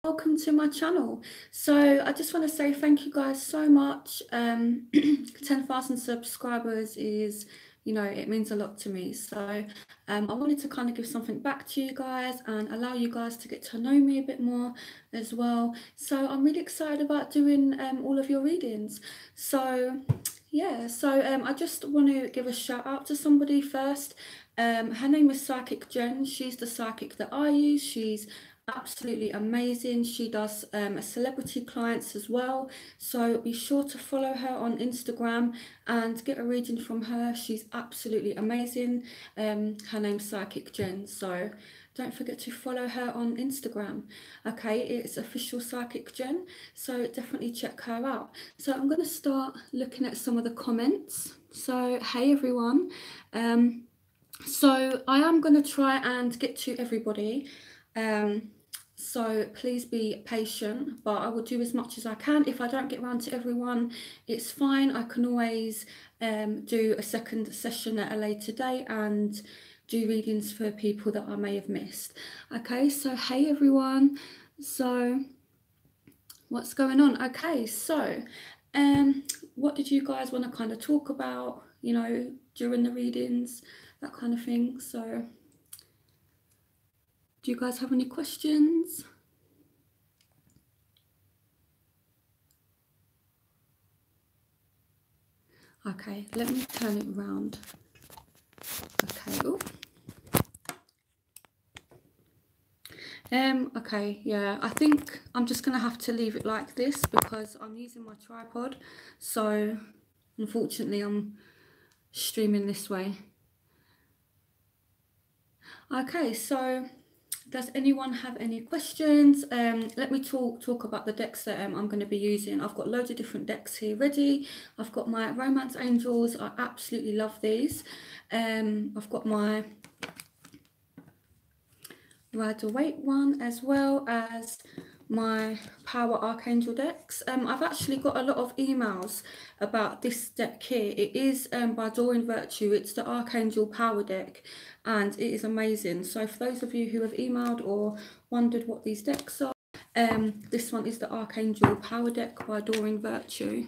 Welcome to my channel. So I just want to say thank you guys so much. 10,000 subscribers is, it means a lot to me. So I wanted to kind of give something back to you guys and allow you guys to get to know me a bit more as well. So I'm really excited about doing all of your readings. So yeah, so I just want to give a shout out to somebody first. Her name is Psychic Jen. She's the psychic that I use. She's absolutely amazing. She does celebrity clients as well, so be sure to follow her on Instagram and get a reading from her. She's absolutely amazing. Her name's Psychic Jen, so don't forget to follow her on Instagram. Okay, it's official Psychic Jen, so definitely check her out. So I'm going to start looking at some of the comments. So hey everyone, so I am going to try and get to everybody. So please be patient, but I will do as much as I can. If I don't get around to everyone, it's fine. I can always do a second session at a later date and do readings for people that I may have missed. Okay, so hey everyone. So what's going on? Okay, so what did you guys want to kind of talk about, during the readings, that kind of thing? So do you guys have any questions? Okay, let me turn it around. Okay. Ooh. Okay, yeah, I think I'm just gonna have to leave it like this because I'm using my tripod, so unfortunately I'm streaming this way. Okay, so does anyone have any questions? Let me talk about the decks that I'm going to be using. I've got loads of different decks here ready. I've got my Romance Angels. I absolutely love these. I've got my Rider-Waite one, as well as my Power Archangel decks. I've actually got a lot of emails about this deck here. It is by Doreen Virtue. It's the Archangel Power deck and it is amazing. So for those of you who have emailed or wondered what these decks are, this one is the Archangel Power deck by Doreen Virtue.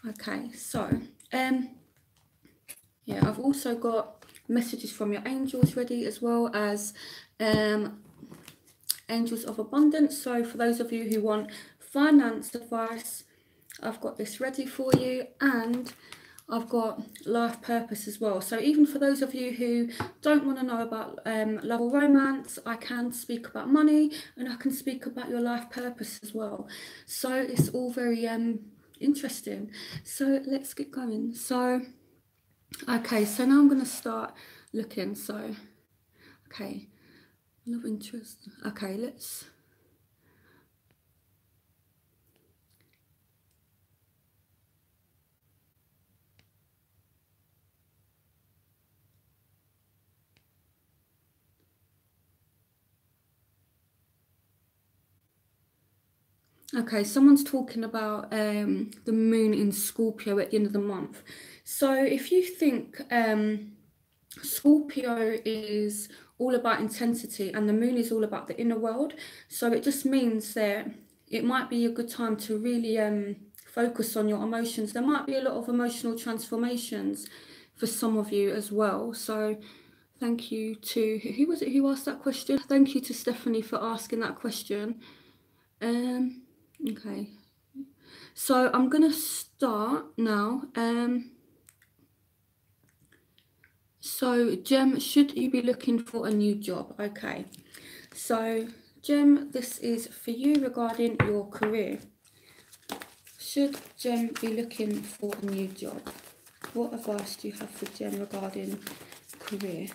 Okay, so yeah, I've also got messages from your angels ready, as well as Angels of Abundance. So for those of you who want finance advice, I've got this ready for you, and I've got life purpose as well. So even for those of you who don't want to know about love or romance, I can speak about money and I can speak about your life purpose as well. So it's all very interesting. So let's get going. So okay, so now I'm going to start looking. So okay, love interest. Okay, let's. Okay, someone's talking about the moon in Scorpio at the end of the month. So if you think Scorpio is all about intensity and the moon is all about the inner world, so it just means that it might be a good time to really focus on your emotions. There might be a lot of emotional transformations for some of you as well. So thank you to, who was it who asked that question? Thank you to Stephanie for asking that question. Okay, so I'm gonna start now. So Jem, should you be looking for a new job? Okay, so Jem, this is for you regarding your career. Should Jem be looking for a new job? What advice do you have for Jem regarding career?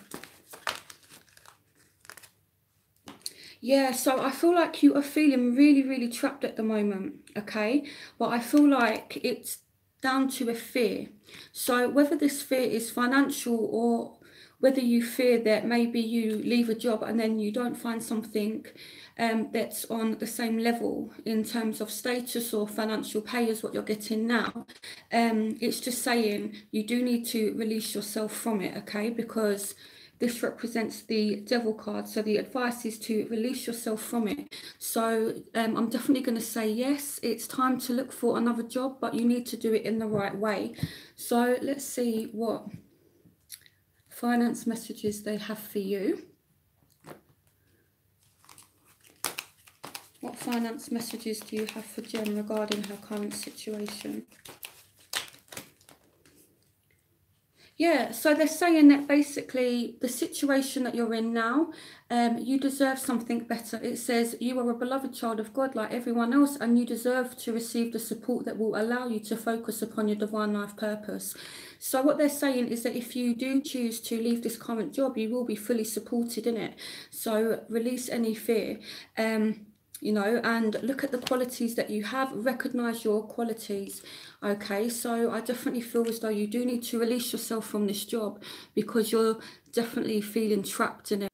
Yeah, so I feel like you are feeling really, really trapped at the moment, okay? But I feel like it's down to a fear. So whether this fear is financial or whether you fear that maybe you leave a job and then you don't find something that's on the same level in terms of status or financial pay as what you're getting now, it's just saying you do need to release yourself from it, okay? Because this represents the devil card. So the advice is to release yourself from it. So I'm definitely going to say yes, it's time to look for another job, but you need to do it in the right way. So let's see what finance messages they have for you. What finance messages do you have for Jem regarding her current situation? Yeah, so they're saying that basically the situation that you're in now, you deserve something better. It says you are a beloved child of God like everyone else, and you deserve to receive the support that will allow you to focus upon your divine life purpose. So what they're saying is that if you do choose to leave this current job, you will be fully supported in it. So release any fear. You know, and look at the qualities that you have, recognize your qualities. Okay, so I definitely feel as though you do need to release yourself from this job because you're definitely feeling trapped in it.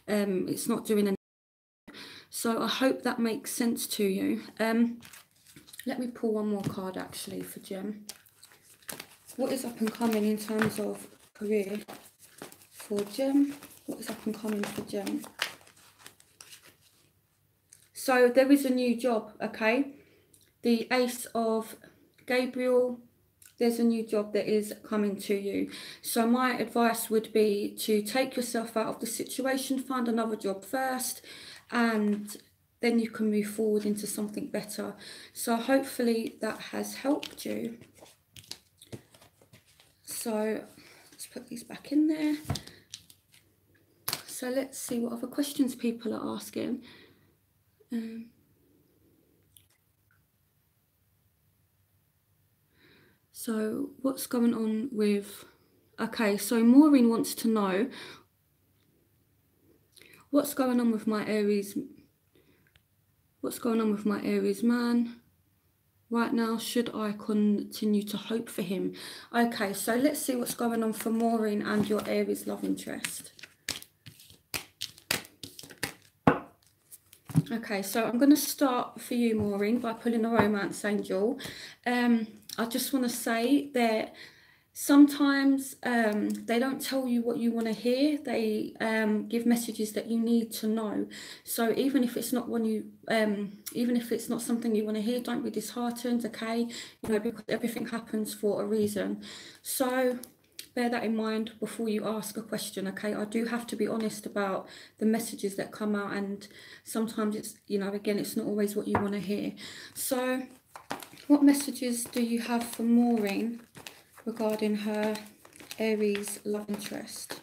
It's not doing anything. So I hope that makes sense to you. Let me pull one more card actually for Jem. What is up and coming in terms of career for Jem? What is up and coming for Jem? So there is a new job, okay? The Ace of Gabriel, there's a new job that is coming to you. So my advice would be to take yourself out of the situation, find another job first, and then you can move forward into something better. So hopefully that has helped you. So let's put these back in there. So let's see what other questions people are asking. So what's going on with, okay, so Maureen wants to know what's going on with my Aries, what's going on with my Aries man right now. Should I continue to hope for him? Okay, so let's see what's going on for Maureen and your Aries love interest. Okay, so I'm going to start for you, Maureen, by pulling a romance angel. I just want to say that sometimes they don't tell you what you want to hear. They give messages that you need to know. So even if it's not even if it's not something you want to hear, don't be disheartened. Okay, you know, because everything happens for a reason. So bear that in mind before you ask a question. Okay, I do have to be honest about the messages that come out, and sometimes it's, you know, again, it's not always what you want to hear. So what messages do you have for Maureen regarding her Aries love interest?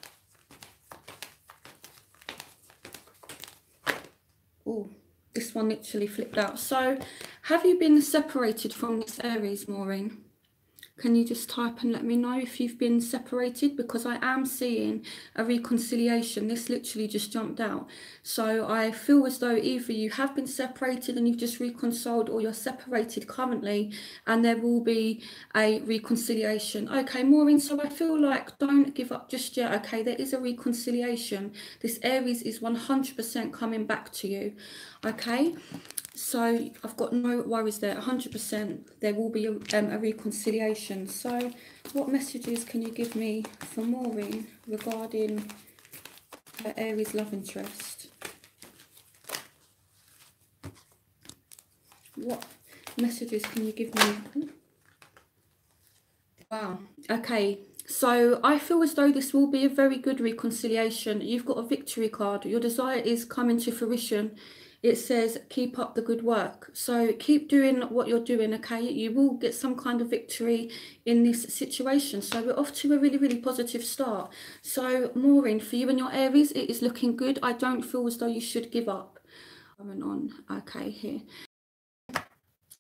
Oh, this one literally flipped out. So have you been separated from this Aries, Maureen? Can you just type and let me know if you've been separated? Because I am seeing a reconciliation. This literally just jumped out. So I feel as though either you have been separated and you've just reconciled, or you're separated currently and there will be a reconciliation. Okay, Maureen, so I feel like don't give up just yet. Okay, there is a reconciliation. This Aries is 100% coming back to you. Okay. So I've got no worries there, 100%. There will be a reconciliation. So what messages can you give me for Maureen regarding her Aries love interest? What messages can you give me? Wow. Okay. So I feel as though this will be a very good reconciliation. You've got a victory card. Your desire is coming to fruition. It says keep up the good work. So keep doing what you're doing, okay? You will get some kind of victory in this situation. So we're off to a really, really positive start. So Maureen, for you and your Aries, it is looking good. I don't feel as though you should give up. Going on, okay, here.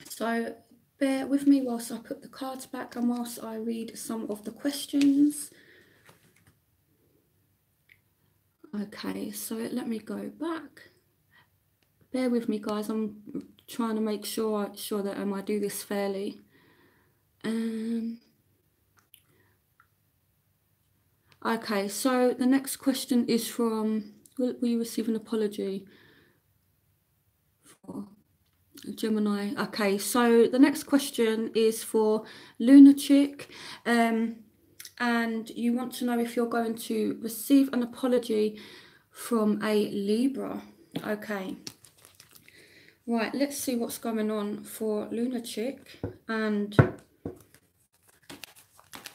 So bear with me whilst I put the cards back and whilst I read some of the questions. Okay, so let me go back. Bear with me, guys. I'm trying to make sure that I do this fairly. Okay, so the next question is from, will you receive an apology for Gemini? Okay, so the next question is for Lunatic. and you want to know if you're going to receive an apology from a Libra. Okay. Right, let's see what's going on for Lunatic and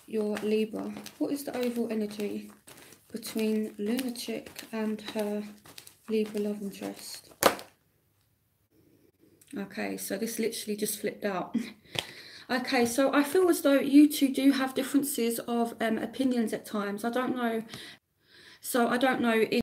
your Libra. What is the overall energy between Lunatic and her Libra love interest? Okay, so this literally just flipped out. Okay, so I feel as though you two do have differences of opinions at times. I don't know. So I don't know if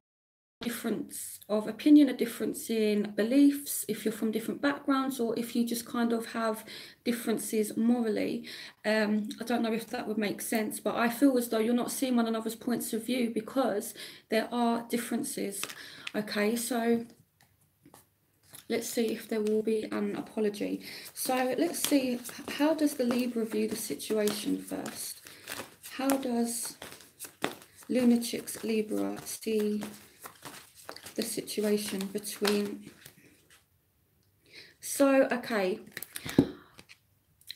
difference of opinion, a difference in beliefs, if you're from different backgrounds, or if you just kind of have differences morally. I don't know if that would make sense, but I feel as though you're not seeing one another's points of view because there are differences. Okay, so let's see if there will be an apology. So let's see, how does the Libra view the situation first? How does Lunatic's Libra see the situation between... So, okay,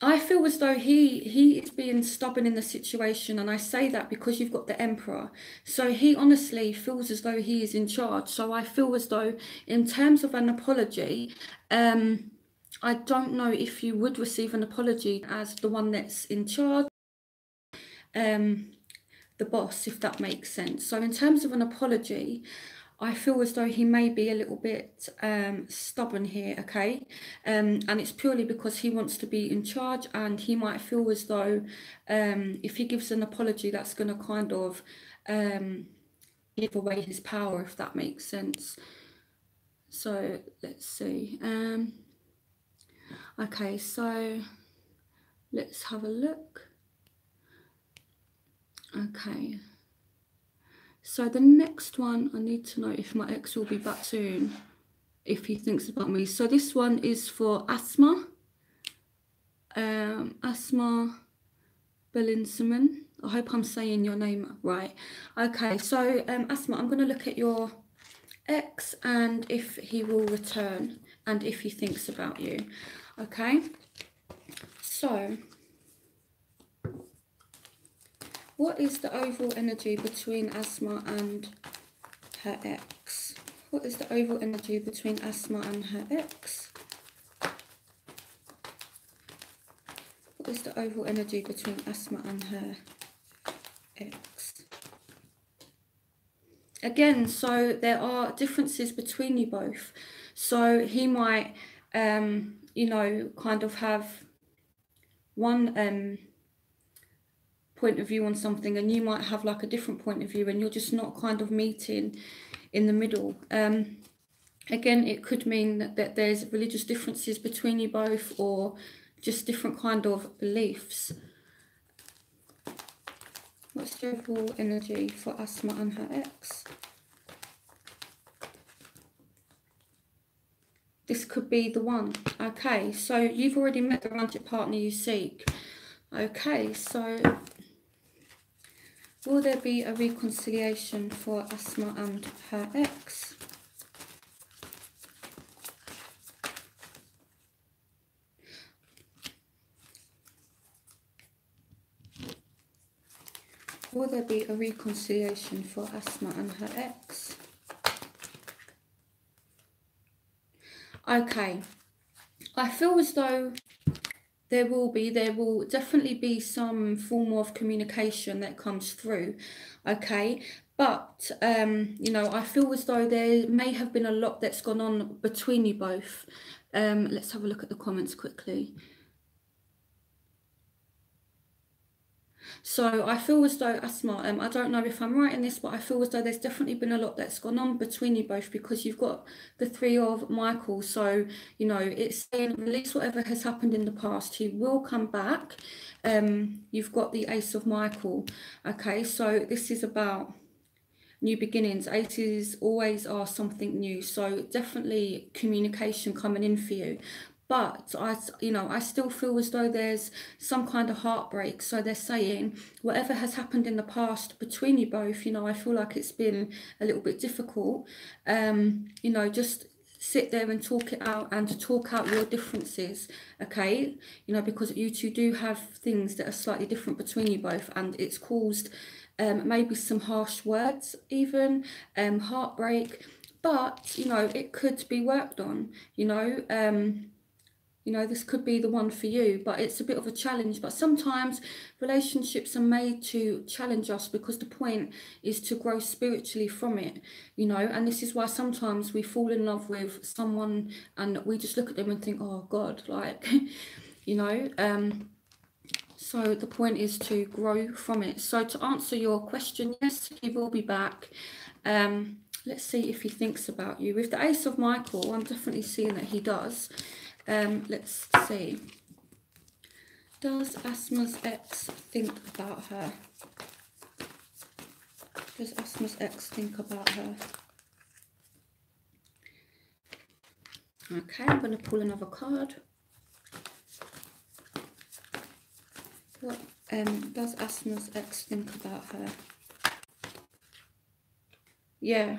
I feel as though he is being stubborn in the situation, and I say that because you've got the Emperor. So he honestly feels as though he is in charge. So I feel as though in terms of an apology, I don't know if you would receive an apology as the one that's in charge, the boss, if that makes sense. So in terms of an apology, I feel as though he may be a little bit stubborn here, okay? And it's purely because he wants to be in charge, and he might feel as though if he gives an apology, that's going to kind of give away his power, if that makes sense. So let's see. Okay, so let's have a look. Okay. So the next one, I need to know if my ex will be back soon, if he thinks about me. So this one is for Asma. Asma Bellinsaman. I hope I'm saying your name right. Okay, so Asma, I'm going to look at your ex and if he will return and if he thinks about you. Okay, so what is the overall energy between Asma and her ex? What is the overall energy between Asma and her ex? What is the overall energy between Asma and her ex? Again, so there are differences between you both. So he might, you know, kind of have one point of view on something, and you might have like a different point of view, and you're just not kind of meeting in the middle. Again, it could mean that there's religious differences between you both, or just different kind of beliefs. What's the overall energy for Asma and her ex? This could be the one. Okay, so you've already met the romantic partner you seek. Okay, so will there be a reconciliation for Asma and her ex? Will there be a reconciliation for Asma and her ex? Okay, I feel as though there will definitely be some form of communication that comes through, okay? But, you know, I feel as though there may have been a lot that's gone on between you both. Let's have a look at the comments quickly. So I feel as though, Asma, I don't know if I'm right in this, but I feel as though there's definitely been a lot that's gone on between you both, because you've got the Three of Michael. So, you know, it's saying release whatever has happened in the past. He will come back. You've got the Ace of Michael. Okay, so this is about new beginnings. Aces always are something new. So definitely communication coming in for you. But I still feel as though there's some kind of heartbreak. So they're saying whatever has happened in the past between you both, you know, I feel like it's been a little bit difficult. You know, just sit there and talk it out and to talk out your differences, okay? You know, because you two do have things that are slightly different between you both, and it's caused maybe some harsh words, even heartbreak, but you know, it could be worked on, you know, this could be the one for you, but it's a bit of a challenge. But sometimes relationships are made to challenge us because the point is to grow spiritually from it, you know. And this is why sometimes we fall in love with someone and we just look at them and think, oh God, like, you know. So the point is to grow from it. So to answer your question, yes, he will be back. Let's see if he thinks about you. With the Ace of Michael, I'm definitely seeing that he does. Let's see. Does Asma's ex think about her? Does Asma's ex think about her? Okay, I'm going to pull another card. What does Asma's ex think about her? Yeah.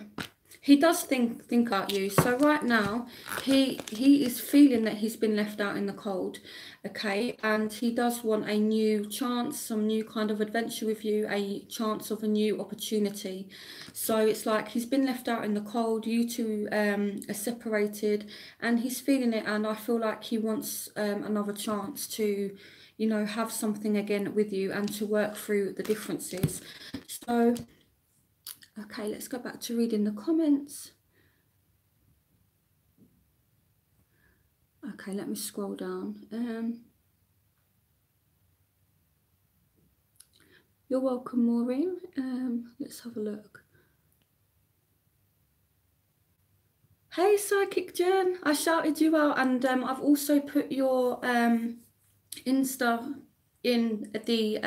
He does think about you. So right now, he is feeling that he's been left out in the cold, okay? And he does want a new chance, some new kind of adventure with you, a chance of a new opportunity. So it's like he's been left out in the cold, you two are separated, and he's feeling it, and I feel like he wants another chance to, you know, have something again with you and to work through the differences. So okay, let's go back to reading the comments. Okay, let me scroll down. You're welcome, Maureen. Let's have a look. Hey, Psychic Jen. I shouted you out, and I've also put your Insta in the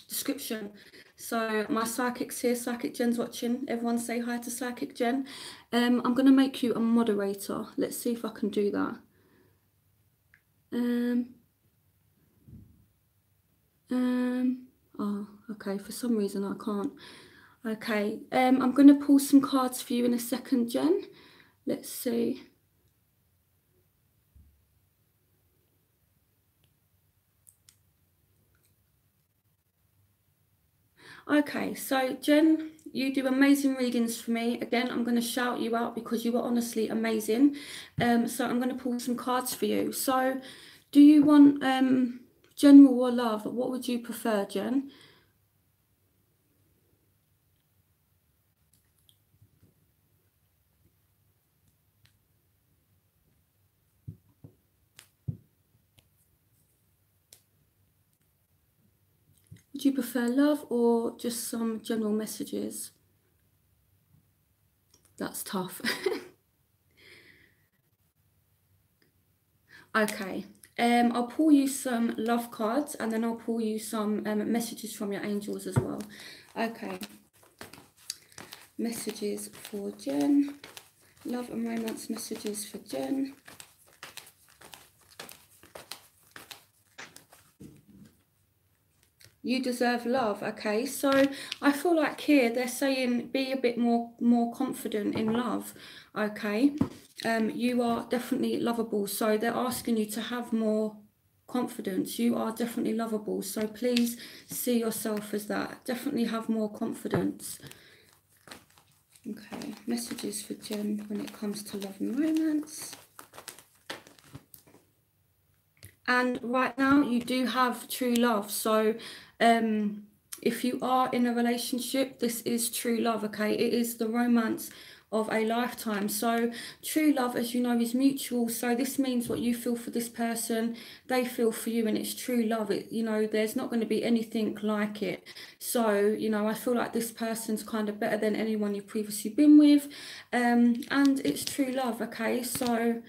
description. So my Psychic's here, Psychic Jen's watching. Everyone say hi to Psychic Jen. I'm going to make you a moderator. Let's see if I can do that. Oh, okay, for some reason I can't. Okay, I'm going to pull some cards for you in a second, Jen. Let's see. Okay, so Jen, you do amazing readings for me. Again, I'm going to shout you out because you are honestly amazing. So I'm going to pull some cards for you. So do you want general or love? What would you prefer, Jen? Would you prefer love or just some general messages? That's tough. Okay, I'll pull you some love cards and then I'll pull you some messages from your angels as well. Okay, messages for Jen. Love and romance messages for Jen. You deserve love. Okay, so I feel like here they're saying be a bit more confident in love. Okay, you are definitely lovable, so they're asking you to have more confidence. You are definitely lovable, so please see yourself as that. Definitely have more confidence. Okay, messages for Jen when it comes to love and romance. And right now you do have true love. So if you are in a relationship, this is true love, okay? It is the romance of a lifetime. So true love, as you know, is mutual. So this means what you feel for this person, they feel for you, and it's true love. It, you know, there's not going to be anything like it. So, you know, I feel like this person's kind of better than anyone you've previously been with. And it's true love, okay? So,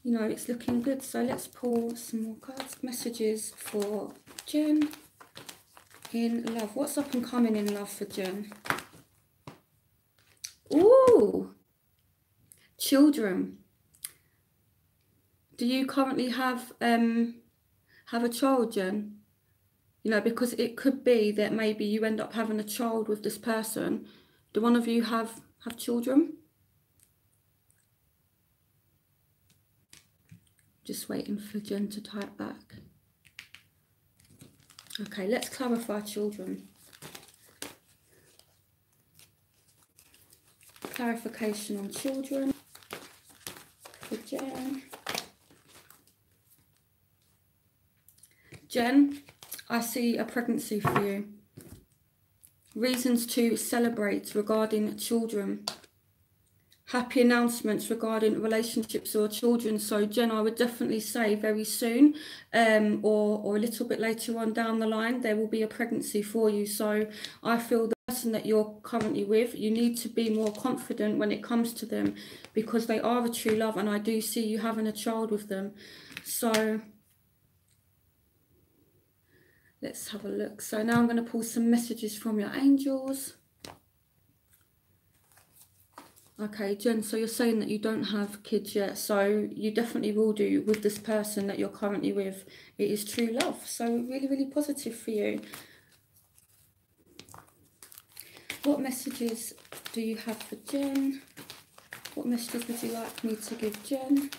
you know, it's looking good. So let's pull some more cards. Messages for Jen in love. What's up and coming in love for Jen? Ooh, children. Do you currently have a child, Jen? You know, because it could be that maybe you end up having a child with this person. Do one of you have children? Just waiting for Jen to type back. Okay, let's clarify children. Clarification on children for Jen. Jen, I see a pregnancy for you. Reasons to celebrate regarding children. Happy announcements regarding relationships or children. So Jen, I would definitely say very soon, or a little bit later on down the line, there will be a pregnancy for you. So I feel the person that you're currently with, you need to be more confident when it comes to them, because they are a true love, and I do see you having a child with them. So let's have a look. So now I'm going to pull some messages from your angels. Okay, Jen, so you're saying that you don't have kids yet, so you definitely will do with this person that you're currently with. It is true love, so really, really positive for you. What messages do you have for Jen? What messages would you like me to give Jen?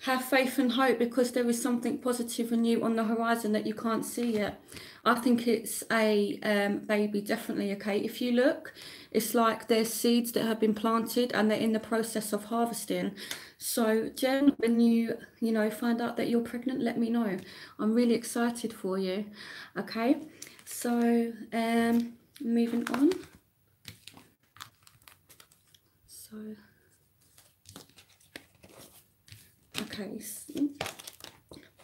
Have faith and hope, because there is something positive and new on the horizon that you can't see yet. I think it's a baby, definitely, okay? If you look, it's like there's seeds that have been planted and they're in the process of harvesting. So, Jen, when you find out that you're pregnant, let me know. I'm really excited for you, okay? So, moving on. So... okay, so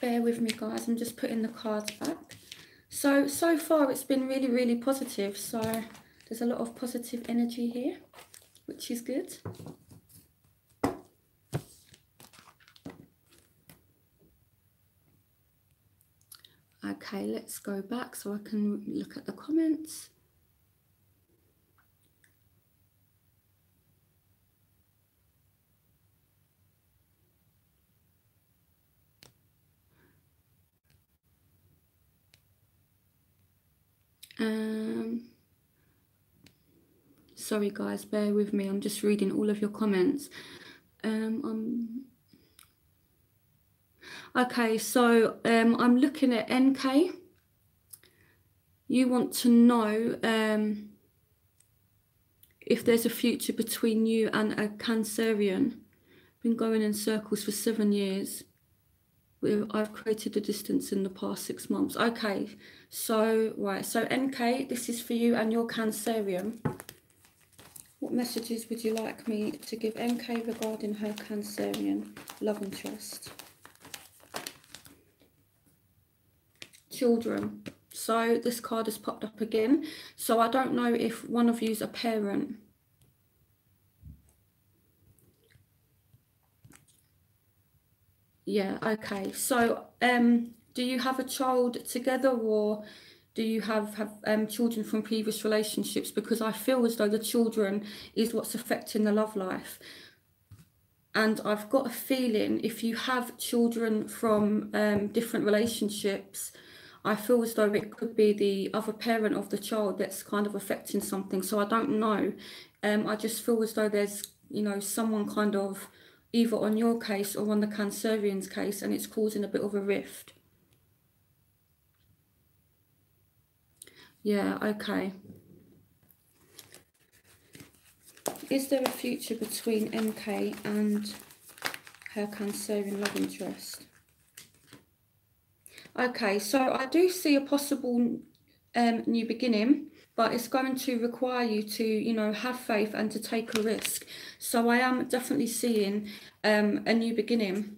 bear with me, guys. I'm just putting the cards back. So far it's been really, really positive. So there's a lot of positive energy here, which is good. Okay, let's go back so I can look at the comments. Sorry guys, bear with me. I'm just reading all of your comments. Okay, so I'm looking at NK. You want to know if there's a future between you and a Cancerian. Been going in circles for 7 years. I've created a distance in the past 6 months. Okay, so right, so NK, this is for you and your Cancerian. What messages would you like me to give NK regarding her Cancerian love and trust? Children. So this card has popped up again. So I don't know if one of you's a parent. Yeah, okay. So do you have a child together, or do you have children from previous relationships? Because I feel as though the children is what's affecting the love life. And I've got a feeling if you have children from different relationships, I feel as though it could be the other parent of the child that's kind of affecting something. So I don't know. I just feel as though there's, someone kind of either on your case or on the Cancerian's case, and it's causing a bit of a rift. Yeah, okay. Is there a future between MK and her Cancerian love interest? Okay, so I do see a possible new beginning, but it's going to require you to, have faith and to take a risk. So I am definitely seeing a new beginning.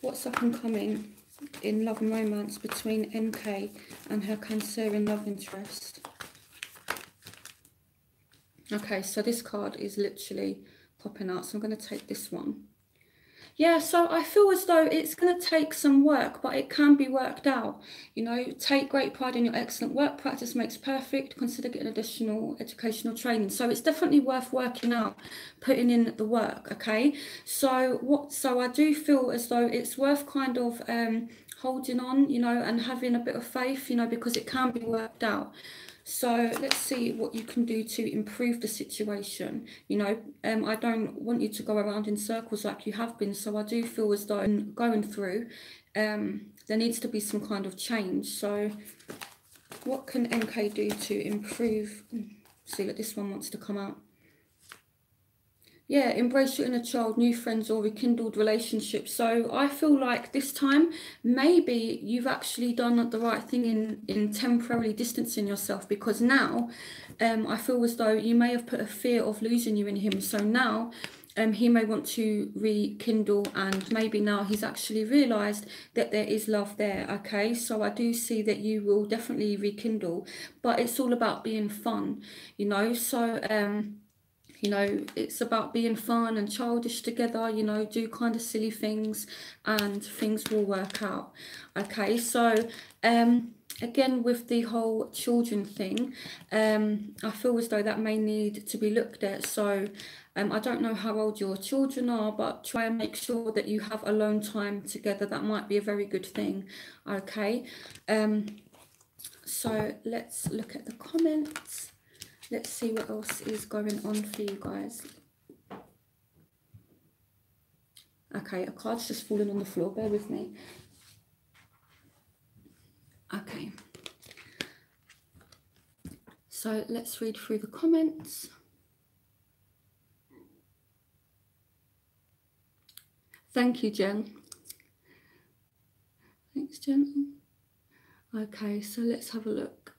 What's up and coming in love and romance between MK and her Cancerian love interest? Okay, so this card is literally popping out, so I'm going to take this one. Yeah, so I feel as though it's going to take some work, but it can be worked out. Take great pride in your excellent work. Practice makes perfect. Consider getting additional educational training. So it's definitely worth working out, putting in the work, okay? So I do feel as though it's worth kind of holding on, and having a bit of faith, because it can be worked out. So let's see what you can do to improve the situation. You know, I don't want you to go around in circles like you have been. So I do feel as though going through, there needs to be some kind of change. So what can MK do to improve? See that this one wants to come out. Yeah, embrace your inner child, new friends or rekindled relationships. So I feel like this time, maybe you've actually done the right thing in temporarily distancing yourself, because now I feel as though you may have put a fear of losing you in him. So now he may want to rekindle, and maybe now he's actually realised that there is love there, okay? So I do see that you will definitely rekindle, but it's all about being fun, you know? So, you know, it's about being fun and childish together, you know, do kind of silly things and things will work out. Okay, so again, with the whole children thing, I feel as though that may need to be looked at. So I don't know how old your children are, but try and make sure that you have alone time together. That might be a very good thing. Okay, so let's look at the comments. Let's see what else is going on for you guys. Okay, a card's just fallen on the floor. Bear with me. Okay. So let's read through the comments. Thank you, Jen. Thanks, Jen. Okay, so let's have a look.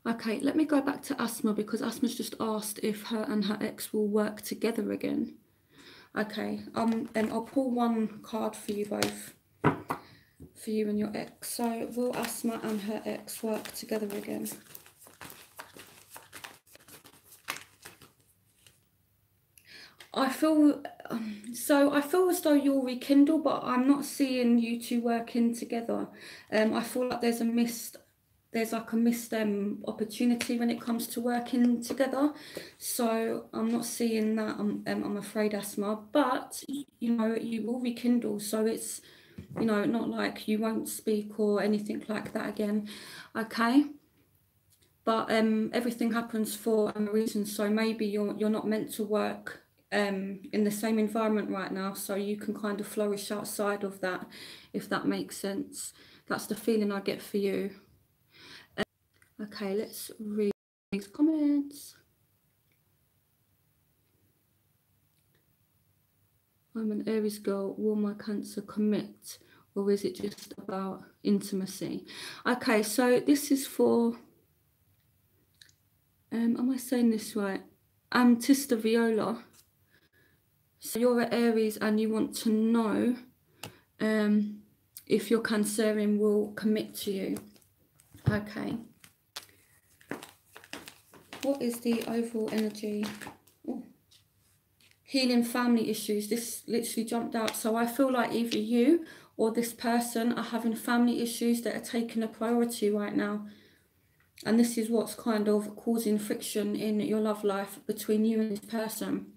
Okay, let me go back to Asma, because Asma's just asked if her and her ex will work together again. Okay, and I'll pull one card for you both, for you and your ex. So will Asma and her ex work together again? I feel I feel as though you'll rekindle, but I'm not seeing you two working together. I feel like there's like a missed opportunity when it comes to working together. So I'm not seeing that. I'm afraid, Asma. But you know, you will rekindle. So it's, you know, not like you won't speak or anything like that again. Okay. But everything happens for a reason. So maybe you're not meant to work in the same environment right now, so you can kind of flourish outside of that, if that makes sense. That's the feeling I get for you. Okay, let's read these comments. I'm an Aries girl. Will my Cancer commit, or is it just about intimacy? Okay, so this is for am I saying this right? Antista Viola. So you're an Aries and you want to know if your Cancerian will commit to you. Okay. What is the overall energy? Ooh. Healing family issues. This literally jumped out. So I feel like either you or this person are having family issues that are taking a priority right now. And this is what's kind of causing friction in your love life between you and this person.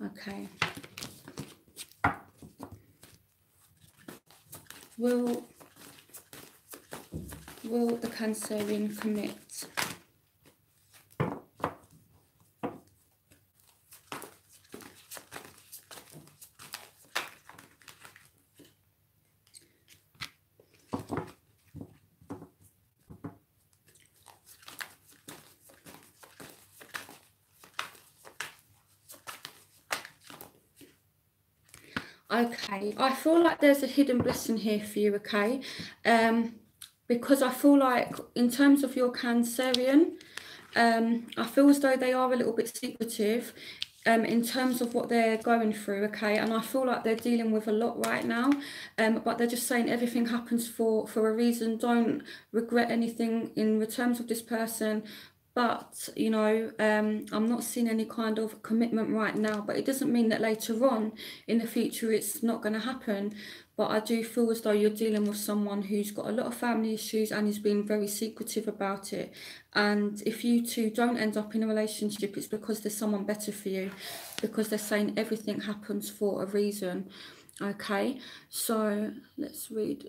Okay. Will the Cancerian commit? Okay, I feel like there's a hidden blessing here for you, okay? Because I feel like in terms of your Cancerian, I feel as though they are a little bit secretive in terms of what they're going through, okay? And I feel like they're dealing with a lot right now, but they're just saying everything happens for a reason. Don't regret anything in terms of this person. but you know, I'm not seeing any kind of commitment right now, but it doesn't mean that later on in the future it's not going to happen. But I do feel as though you're dealing with someone who's got a lot of family issues and is being very secretive about it. And if you two don't end up in a relationship, it's because there's someone better for you, because they're saying everything happens for a reason. Okay, so let's read.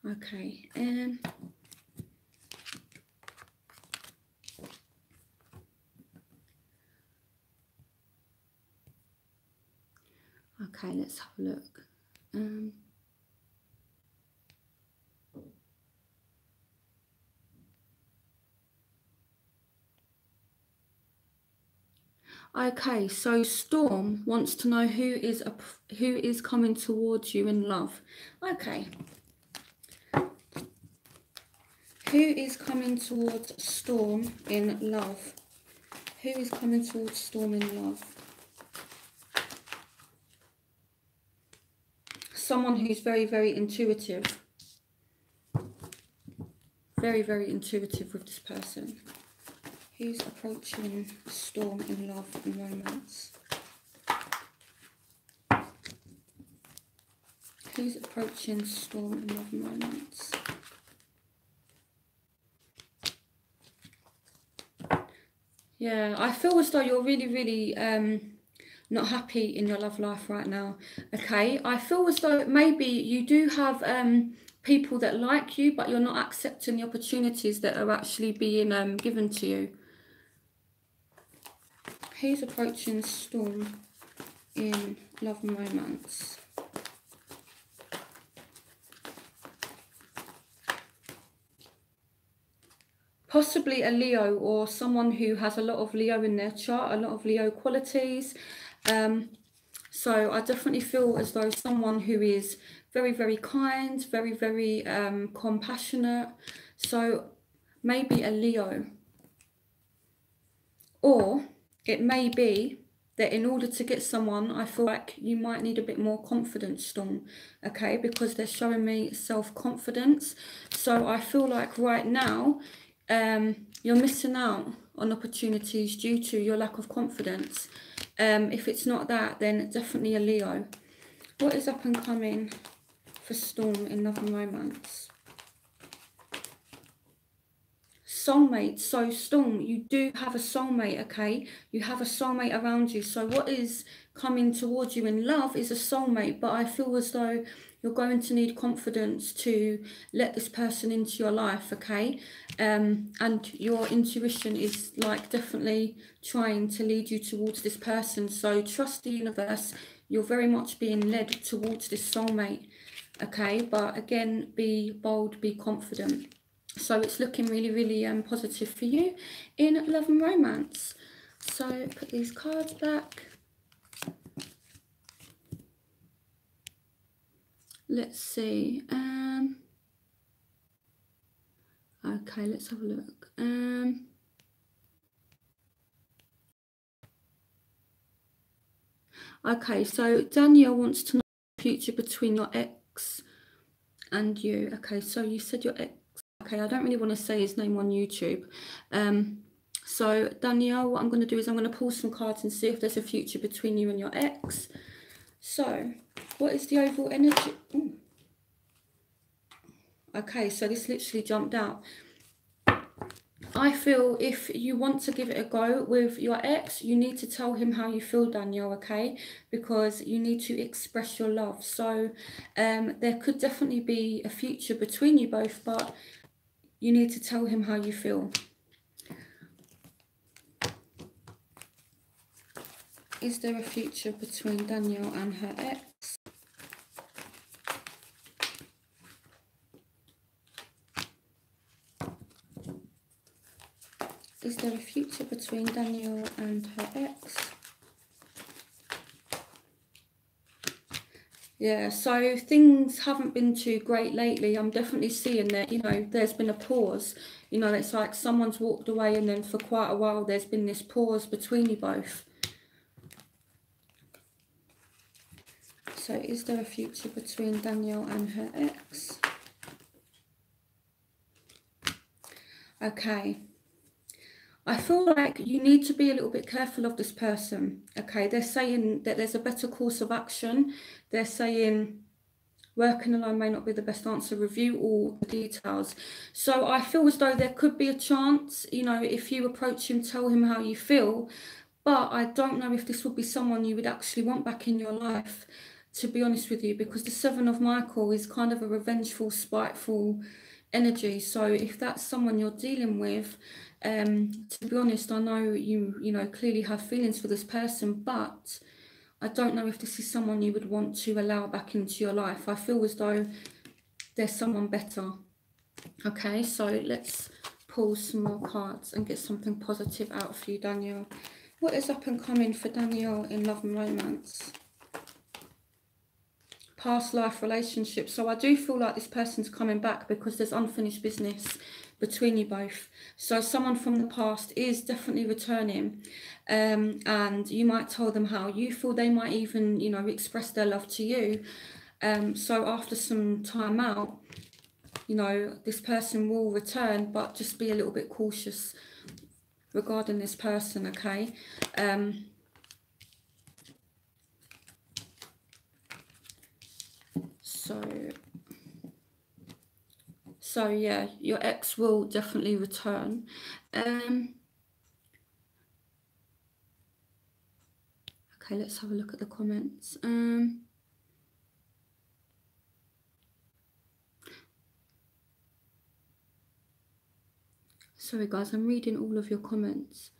Okay, okay, let's have a look. Okay, so Storm wants to know who is coming towards you in love. Okay. Who is coming towards Storm in love? Who is coming towards Storm in love? Someone who's very, very intuitive. Very, very intuitive with this person. Who's approaching Storm in love and romance? Who's approaching Storm in love and romance? Yeah, I feel as though you're really, really not happy in your love life right now. Okay, I feel as though maybe you do have people that like you, but you're not accepting the opportunities that are actually being given to you. Who's approaching Storm in love and romance? Possibly a Leo, or someone who has a lot of Leo in their chart, a lot of Leo qualities. So I definitely feel as though someone who is very, very kind, very, very compassionate. So maybe a Leo. Or it may be that in order to get someone, I feel like you might need a bit more confidence, Storm. Okay, because they're showing me self-confidence. So I feel like right now, you're missing out on opportunities due to your lack of confidence. If it's not that, then definitely a Leo. What is up and coming for Storm in love and romance? Soulmate. So Storm, you do have a soulmate, okay? You have a soulmate around you. So what is coming towards you in love is a soulmate, but I feel as though you're going to need confidence to let this person into your life, okay? And your intuition is like definitely trying to lead you towards this person. So trust the universe. You're very much being led towards this soulmate, okay? But again, be bold, be confident. So it's looking really, really positive for you in love and romance. So put these cards back. Let's see. Okay, let's have a look. Okay, so Danielle wants to know the future between your ex and you. Okay, so you said your ex. Okay, I don't really want to say his name on YouTube. So Danielle, what I'm going to do is I'm going to pull some cards and see if there's a future between you and your ex. So, what is the overall energy? Ooh. Okay, so this literally jumped out. I feel if you want to give it a go with your ex, you need to tell him how you feel, Danielle, okay? Because you need to express your love. So there could definitely be a future between you both, but you need to tell him how you feel. Is there a future between Danielle and her ex? Is there a future between Danielle and her ex? Yeah, so things haven't been too great lately. I'm definitely seeing that, you know, there's been a pause. You know, it's like someone's walked away and then for quite a while there's been this pause between you both. So So is there a future between Danielle and her ex? Okay. I feel like you need to be a little bit careful of this person. Okay, they're saying that there's a better course of action. They're saying working alone may not be the best answer. Review all the details. So I feel as though there could be a chance, you know, if you approach him, tell him how you feel. But I don't know if this would be someone you would actually want back in your life, to be honest with you, because the Seven of Michael is kind of a revengeful, spiteful energy. So if that's someone you're dealing with, to be honest, I know you know, clearly have feelings for this person, but I don't know if this is someone you would want to allow back into your life. I feel as though there's someone better. Okay, so let's pull some more cards and get something positive out for you, Danielle. What is up and coming for Danielle in love and romance? Past life relationship. So I do feel like this person's coming back because there's unfinished business between you both. So someone from the past is definitely returning, and you might tell them how you feel. They might even, you know, express their love to you. So after some time out, you know, this person will return, but just be a little bit cautious regarding this person, okay? So yeah, your ex will definitely return. Okay, let's have a look at the comments. Sorry guys, I'm reading all of your comments.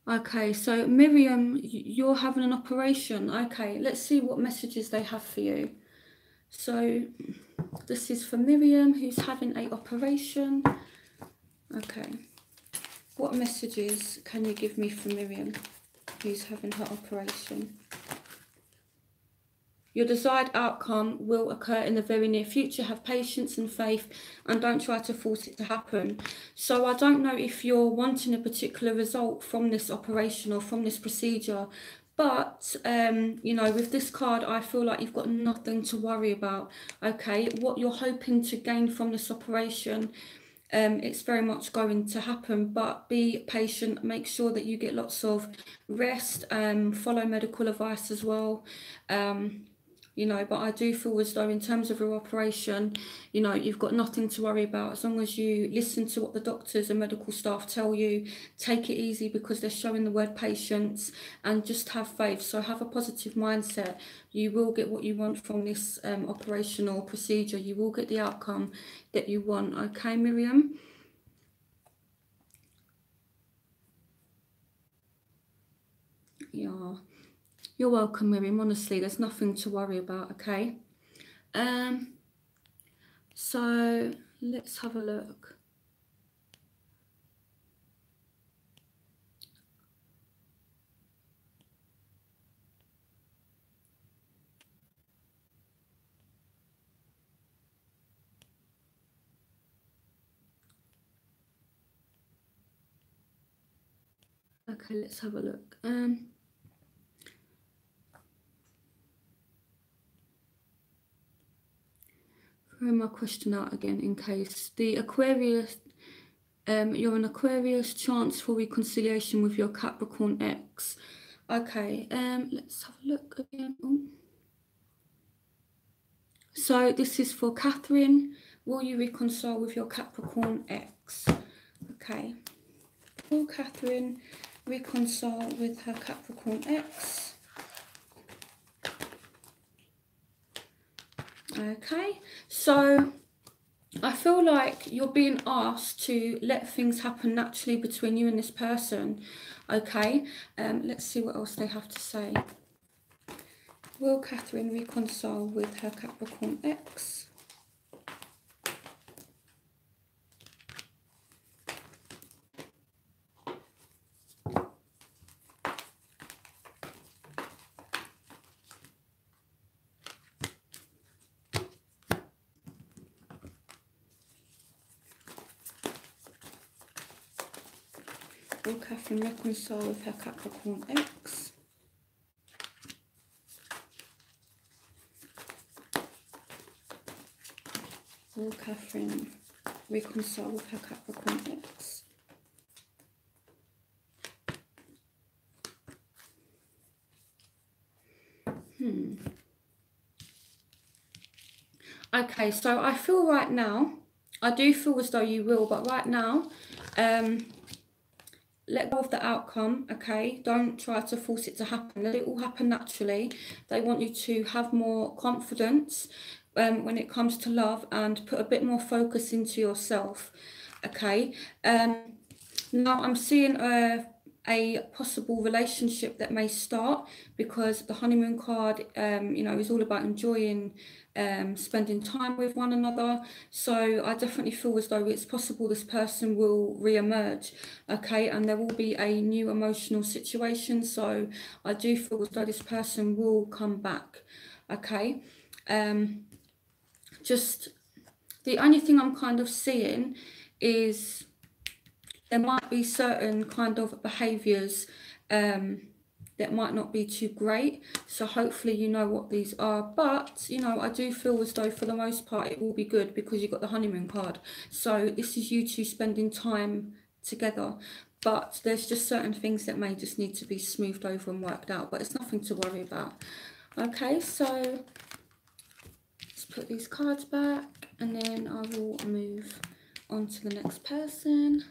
Okay, so Miriam, you're having an operation. Okay, let's see what messages they have for you. So this is for Miriam, who's having an operation. Okay, what messages can you give me for Miriam, who's having her operation? Your desired outcome will occur in the very near future. Have patience and faith and don't try to force it to happen. So I don't know if you're wanting a particular result from this operation or from this procedure, but, you know, with this card, I feel like you've got nothing to worry about, okay? What you're hoping to gain from this operation, it's very much going to happen, but be patient. Make sure that you get lots of rest, follow medical advice as well. You know, but I do feel as though in terms of your operation, you know, you've got nothing to worry about. As long as you listen to what the doctors and medical staff tell you, take it easy because they're showing the word patience, and just have faith. So have a positive mindset. You will get what you want from this operational procedure. You will get the outcome that you want. Okay, Miriam? Yeah. You're welcome, Miriam. Honestly, there's nothing to worry about, okay? So let's have a look. Okay, let's have a look. Throw my question out again in case. The Aquarius, you're an Aquarius, chance for reconciliation with your Capricorn ex. Okay, let's have a look again. Oh. So this is for Catherine. Will you reconcile with your Capricorn ex? Okay. Will Catherine reconcile with her Capricorn ex? Okay, so I feel like you're being asked to let things happen naturally between you and this person. Okay, let's see what else they have to say. Will Catherine reconcile with her Capricorn ex? Will Catherine reconcile with her Capricorn ex? Will Catherine reconcile with her Capricorn ex? Okay, so I feel right now, I do feel as though you will, but right now, let go of the outcome, okay? Don't try to force it to happen. Let it all happen naturally. They want you to have more confidence when it comes to love and put a bit more focus into yourself, okay? Now I'm seeing a possible relationship that may start, because the honeymoon card, you know, is all about enjoying spending time with one another. So I definitely feel as though it's possible this person will re-emerge, okay, and there will be a new emotional situation. So I do feel as though this person will come back, okay. Just the only thing I'm kind of seeing is there might be certain kind of behaviours that might not be too great. So hopefully you know what these are. But, you know, I do feel as though for the most part it will be good, because you've got the honeymoon card. So this is you two spending time together. But there's just certain things that may just need to be smoothed over and worked out. But it's nothing to worry about. Okay, so let's put these cards back, and then I will move on to the next person.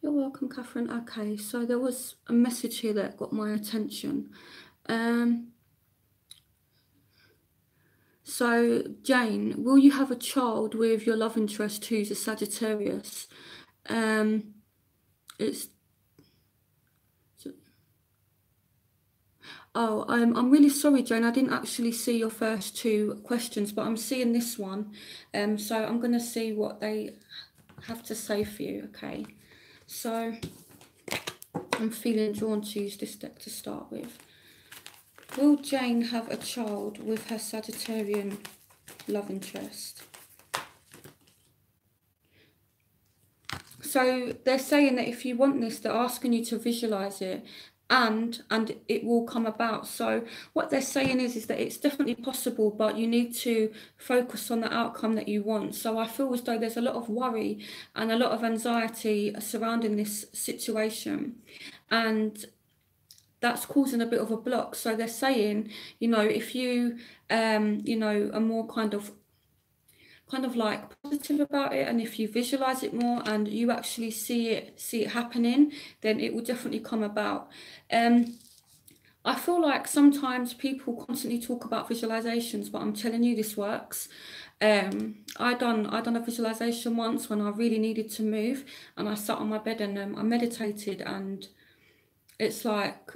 You're welcome, Catherine. Okay, so there was a message here that got my attention. So, Jane, will you have a child with your love interest who's a Sagittarius? I'm really sorry, Jane. I didn't actually see your first two questions, but I'm seeing this one. So I'm going to see what they have to say for you, okay? So I'm feeling drawn to use this deck to start with. Will Jane have a child with her Sagittarian love interest? So they're saying that if you want this, they're asking you to visualize it, and it will come about. So what they're saying is that it's definitely possible, but you need to focus on the outcome that you want. So I feel as though there's a lot of worry and a lot of anxiety surrounding this situation, and that's causing a bit of a block. So they're saying, you know, if you you know, are more kind of like positive about it, and if you visualize it more and you actually see it happening, then it will definitely come about. I feel like sometimes people constantly talk about visualizations, but I'm telling you, this works. I done a visualization once when I really needed to move, and I sat on my bed and I meditated, and it's like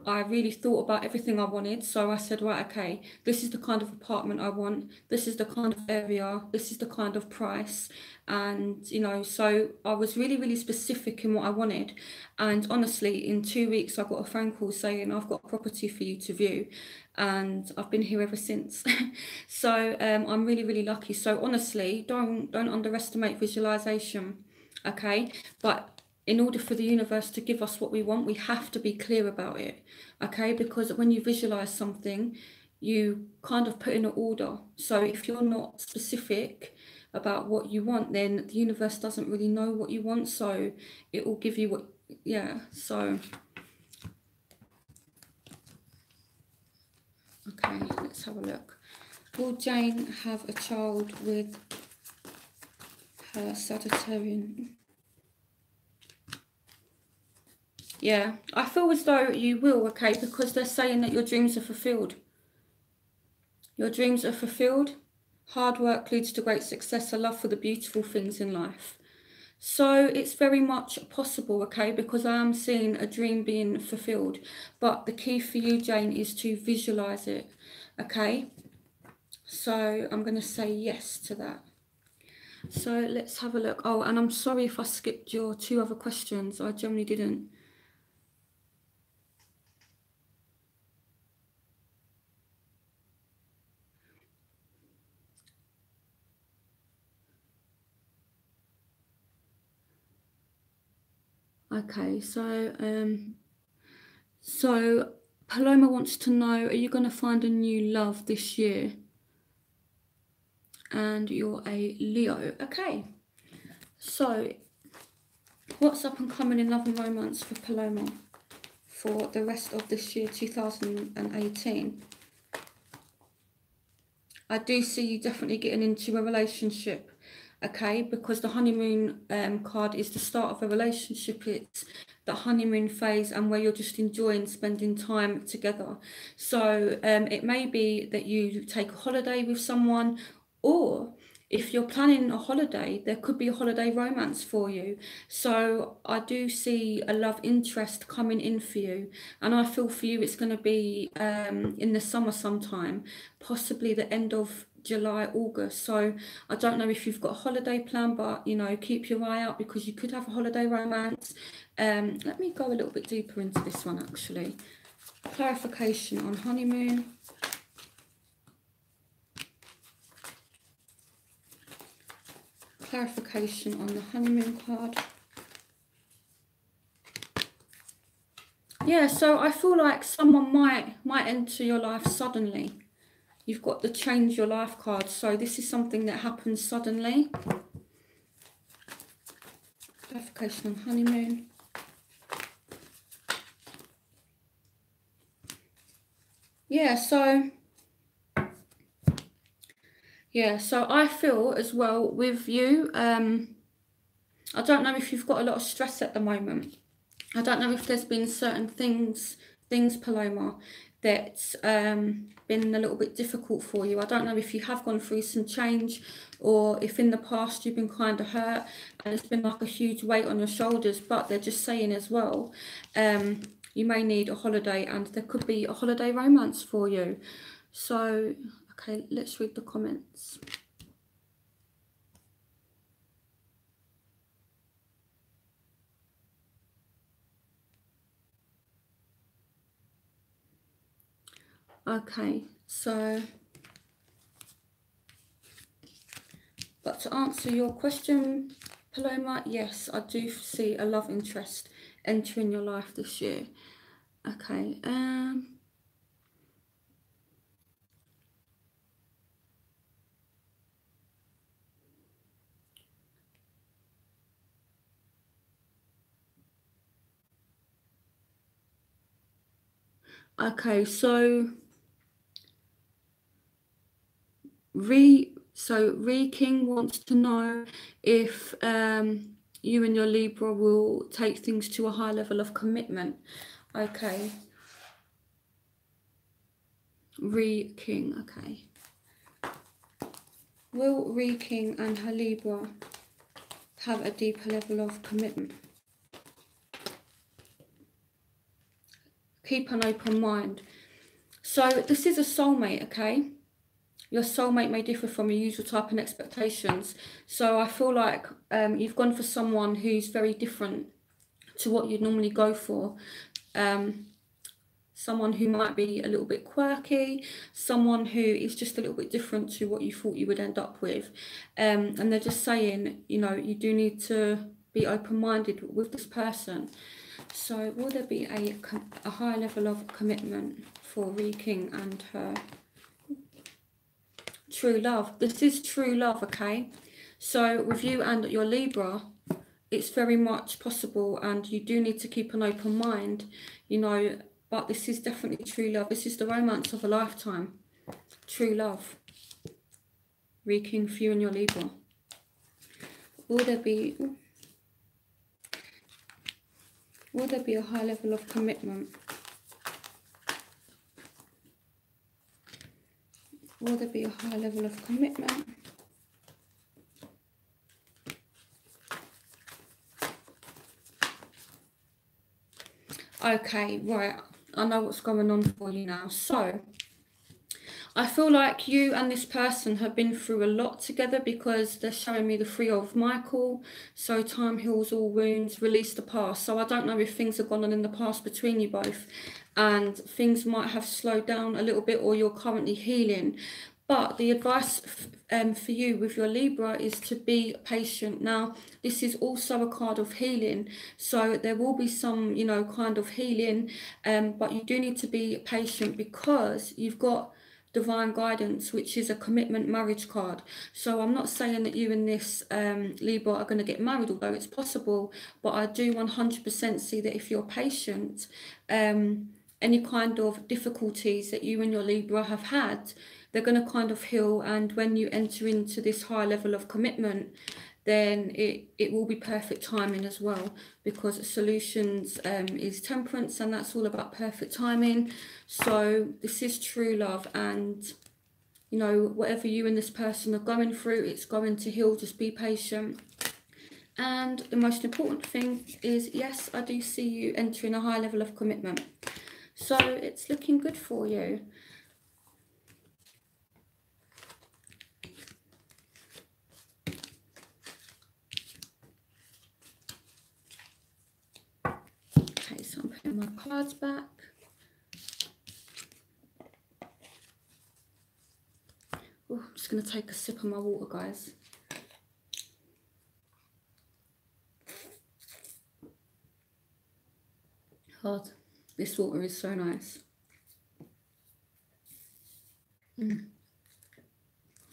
I really thought about everything I wanted. So I said, right, okay, this is the kind of apartment I want. This is the kind of area. This is the kind of price. And, you know, so I was really, really specific in what I wanted. And honestly, in 2 weeks, I got a phone call saying, I've got a property for you to view. And I've been here ever since. So I'm really, really lucky. So honestly, don't underestimate visualization, okay? But in order for the universe to give us what we want, we have to be clear about it, okay? Because when you visualize something, you kind of put in an order. So if you're not specific about what you want, then the universe doesn't really know what you want, so it will give you what, yeah, so. Okay, let's have a look. Will Jane have a child with her Sagittarian? Yeah, I feel as though you will, okay, because they're saying that your dreams are fulfilled. Your dreams are fulfilled. Hard work leads to great success. A love for the beautiful things in life. So it's very much possible, okay, because I am seeing a dream being fulfilled. But the key for you, Jane, is to visualize it, okay? So I'm going to say yes to that. So let's have a look. Oh, and I'm sorry if I skipped your 2 other questions. I generally didn't. Okay, so Paloma wants to know, are you going to find a new love this year? And you're a Leo. Okay, so what's up and coming in love and romance for Paloma for the rest of this year, 2018? I do see you definitely getting into a relationship, okay? Because the honeymoon card is the start of a relationship. It's the honeymoon phase and where you're just enjoying spending time together. So it may be that you take a holiday with someone, or if you're planning a holiday, there could be a holiday romance for you. So I do see a love interest coming in for you, and I feel for you it's going to be in the summer sometime, possibly the end of July, August. So I don't know if you've got a holiday plan, but you know, keep your eye out because you could have a holiday romance. Let me go a little bit deeper into this one actually. Clarification on honeymoon. Clarification on the honeymoon card. Yeah, so I feel like someone might enter your life suddenly. You've got the change your life card, so this is something that happens suddenly. Clarification on honeymoon. Yeah, so I feel as well with you, I don't know if you've got a lot of stress at the moment. I don't know if there's been certain things Paloma, that's been a little bit difficult for you. I don't know if you have gone through some change, or if in the past you've been kind of hurt and it's been like a huge weight on your shoulders, but they're just saying as well, you may need a holiday and there could be a holiday romance for you. So, okay, let's read the comments. Okay, so, but to answer your question, Paloma, yes, I do see a love interest entering your life this year. Okay, okay, so King wants to know if you and your Libra will take things to a high level of commitment. Okay. King, okay. Will King and her Libra have a deeper level of commitment? Keep an open mind. So this is a soulmate, okay? Your soulmate may differ from your usual type and expectations. So I feel like you've gone for someone who's very different to what you'd normally go for. Someone who might be a little bit quirky, someone who is just a little bit different to what you thought you would end up with. And they're just saying, you know, you do need to be open-minded with this person. So will there be a high level of commitment for King and her? True love. This is true love, okay? So with you and your Libra, it's very much possible, and you do need to keep an open mind, you know, but this is definitely true love. This is the romance of a lifetime. True love. King for you and your Libra. Will there be a high level of commitment? Will there be a high level of commitment? Okay, right. I know what's going on for you now. So, I feel like you and this person have been through a lot together, because they're showing me the Three of Michael. So time heals all wounds, release the past. So I don't know if things have gone on in the past between you both, and things might have slowed down a little bit, or you're currently healing. But the advice for you with your Libra is to be patient. Now, this is also a card of healing. So there will be some, you know, kind of healing, but you do need to be patient, because you've got divine guidance, which is a commitment marriage card. So I'm not saying that you and this Libra are going to get married, although it's possible, but I do 100% see that if you're patient, any kind of difficulties that you and your Libra have had, they're going to kind of heal. And when you enter into this high level of commitment, then it will be perfect timing as well, because solutions is temperance, and that's all about perfect timing. So this is true love, and you know, whatever you and this person are going through, it's going to heal. Just be patient. And the most important thing is, yes, I do see you entering a high level of commitment. So it's looking good for you. Okay, so I'm putting my cards back. Oh, I'm just going to take a sip of my water, guys. God, this water is so nice.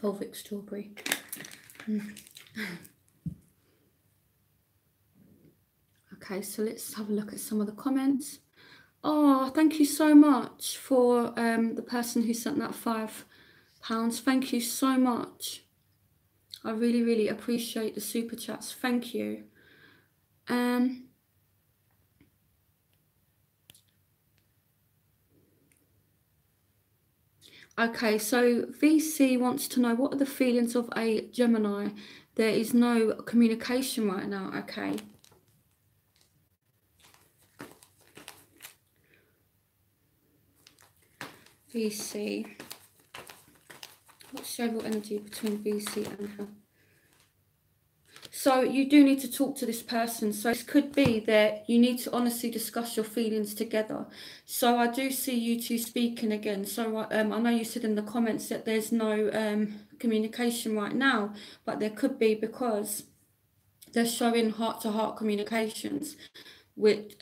Volvic strawberry. Okay, so let's have a look at some of the comments. Oh, thank you so much for the person who sent that £5. Thank you so much. I really, really appreciate the super chats. Thank you. Okay, so VC wants to know, what are the feelings of a Gemini? There is no communication right now. Okay. VC. What's the overall energy between VC and her? So you do need to talk to this person. So this could be that you need to honestly discuss your feelings together. So I do see you two speaking again. So I know you said in the comments that there's no communication right now, but there could be, because they're showing heart-to-heart communications with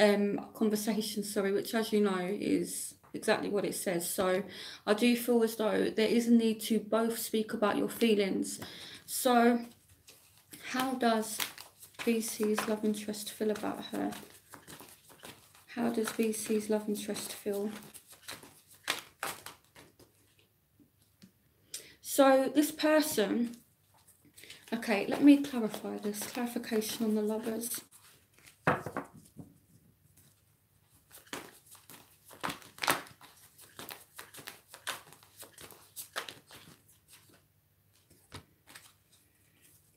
conversations, sorry, which, as you know, is exactly what it says. So I do feel as though there is a need to both speak about your feelings. So how does VC's love interest feel about her? How does VC's love interest feel? So this person, okay, let me clarify this. Clarification on the lovers.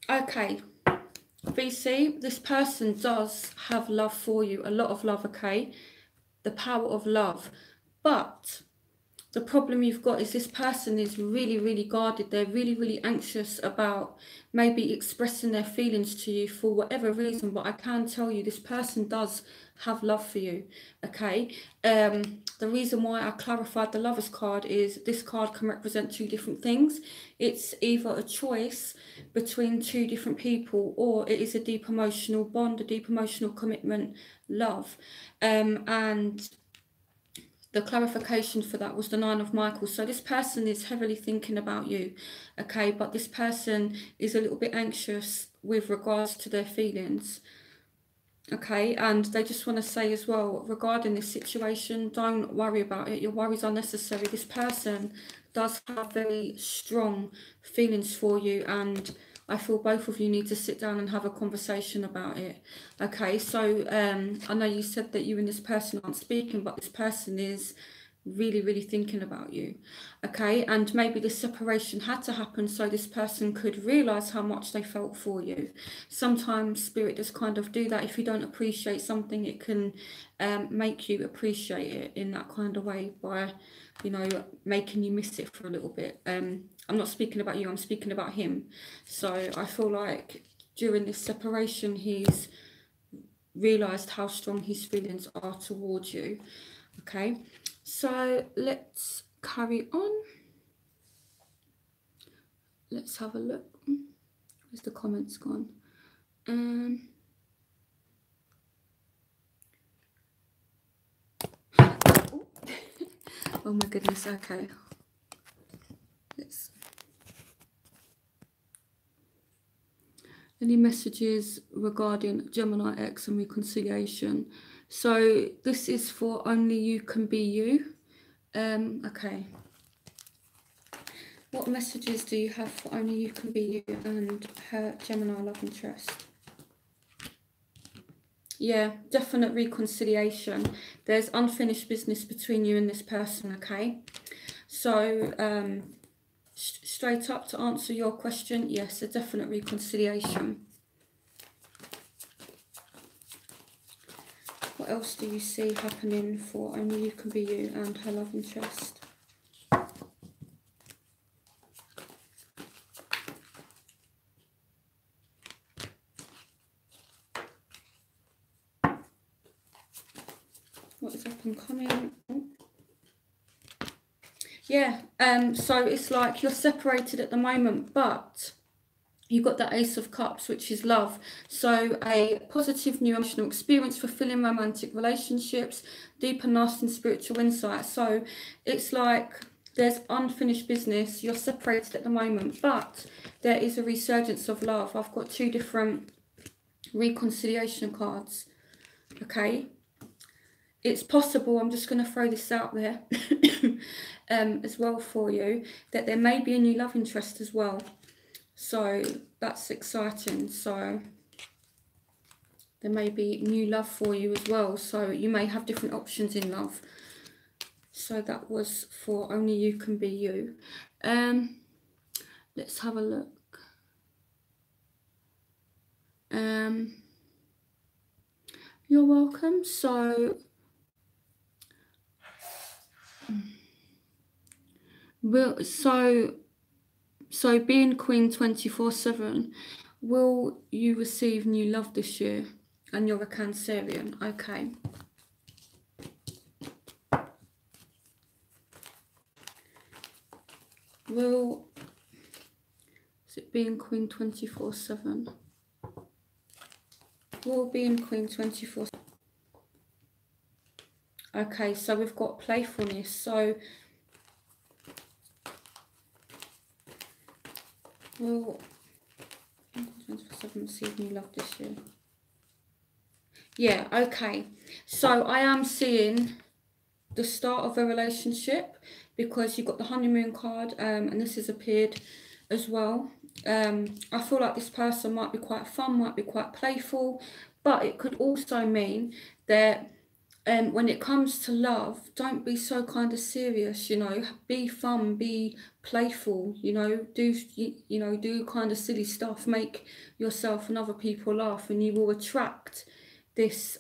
Okay, VC, this person does have love for you, a lot of love, okay? The power of love. But the problem you've got is this person is really, really guarded. They're really, really anxious about maybe expressing their feelings to you for whatever reason. But I can tell you, this person does have love for you, okay? The reason why I clarified the Lovers card is this card can represent two different things. It's either a choice between two different people, or it is a deep emotional bond, a deep emotional commitment, love. And the clarification for that was the Nine of Michael. So this person is heavily thinking about you, okay? But this person is a little bit anxious with regards to their feelings, okay? And they just want to say as well, regarding this situation, don't worry about it. Your worries are necessary. This person does have very strong feelings for you, and I feel both of you need to sit down and have a conversation about it. Okay, so I know you said that you and this person aren't speaking, but this person is really, really thinking about you. Okay, and maybe this separation had to happen so this person could realize how much they felt for you. Sometimes spirit does kind of do that. If you don't appreciate something, it can make you appreciate it in that kind of way by, you know, making you miss it for a little bit. I'm not speaking about you, I'm speaking about him. So I feel like during this separation, he's realized how strong his feelings are towards you. Okay, so let's carry on. Let's have a look. Where's the comments gone? Oh my goodness. Okay, let's. Any messages regarding Gemini X and reconciliation? So this is for only you can be you. Okay. What messages do you have for only you can be you and her Gemini love interest? Yeah, definite reconciliation. There's unfinished business between you and this person, okay? So, straight up to answer your question, yes, a definite reconciliation. What else do you see happening for only you can be you and her love interest? What is up and coming? Yeah, so it's like you're separated at the moment, but you've got the Ace of Cups, which is love. So a positive new emotional experience, fulfilling romantic relationships, deep and lasting spiritual insight. So it's like there's unfinished business. You're separated at the moment, but there is a resurgence of love. I've got two different reconciliation cards. Okay. It's possible, I'm just going to throw this out there as well for you, that there may be a new love interest as well. So that's exciting. So there may be new love for you as well. So you may have different options in love. So that was for only you can be you. Let's have a look. You're welcome. So so being Queen 24/7, will you receive new love this year? And you're a Cancerian, okay. Is it being Queen 24/7? Will being Queen 24/7. Okay, so we've got playfulness. So will 24/7 receive new love this year? Yeah, okay. So I am seeing the start of a relationship, because you've got the honeymoon card, and this has appeared as well. I feel like this person might be quite fun, might be quite playful, but it could also mean that when it comes to love, don't be so kind of serious, you know, be fun, be playful, you know, do kind of silly stuff, make yourself and other people laugh, and you will attract this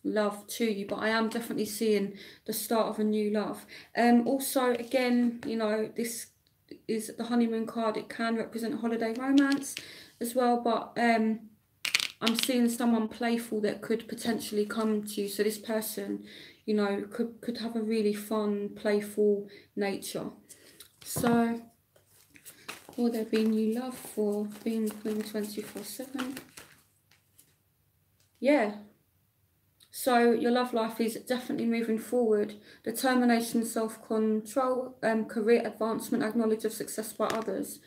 love to you. But I am definitely seeing the start of a new love. Also, again, you know, this is the honeymoon card. It can represent holiday romance as well, but I'm seeing someone playful that could potentially come to you. So this person, you know, could have a really fun, playful nature. So will there be new love for being Queen 24/7? Yeah. So your love life is definitely moving forward. Determination, self-control, career advancement, acknowledge of success by others.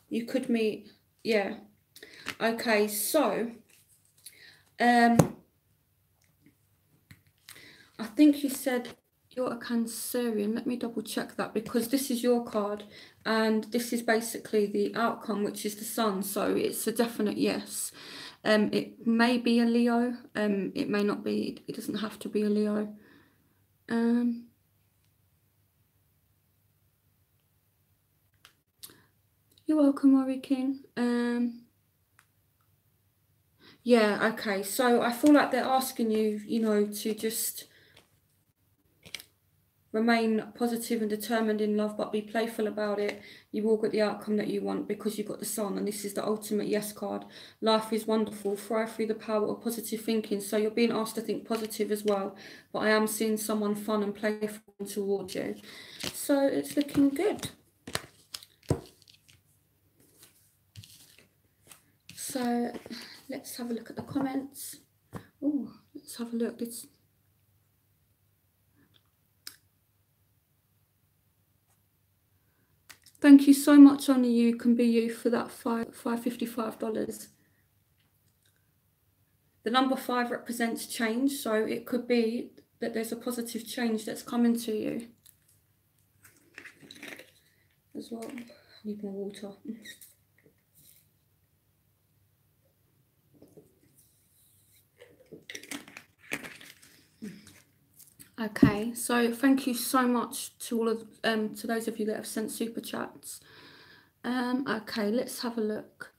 You could meet, yeah. Okay, so I think you said you're a Cancerian. Let me double check that, because this is your card and this is basically the outcome, which is the Sun. So it's a definite yes. It may be a Leo. It may not be. It doesn't have to be a Leo. You're welcome, Rory King. Yeah, okay. So I feel like they're asking you, you know, to just remain positive and determined in love, but be playful about it. You will get the outcome that you want because you've got the sun, and this is the ultimate yes card. Life is wonderful. Thrive through the power of positive thinking. So you're being asked to think positive as well. But I am seeing someone fun and playful towards you. So it's looking good. So let's have a look at the comments. Oh, let's have a look. Thank you so much, Only You Can Be You, for that $555. The number 5 represents change, so it could be that there's a positive change that's coming to you as well. I need more water. Okay, so thank you so much to all of to those of you that have sent super chats. Okay, let's have a look.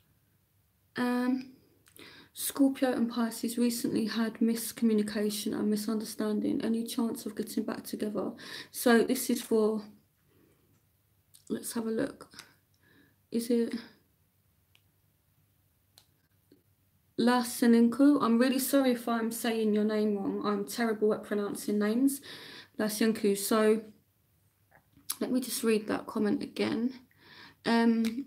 Scorpio and Pisces recently had miscommunication and misunderstanding. Any chance of getting back together? So this is for, let's have a look. Is it Laseninku? I'm really sorry if I'm saying your name wrong. I'm terrible at pronouncing names. Laseninku. So let me just read that comment again.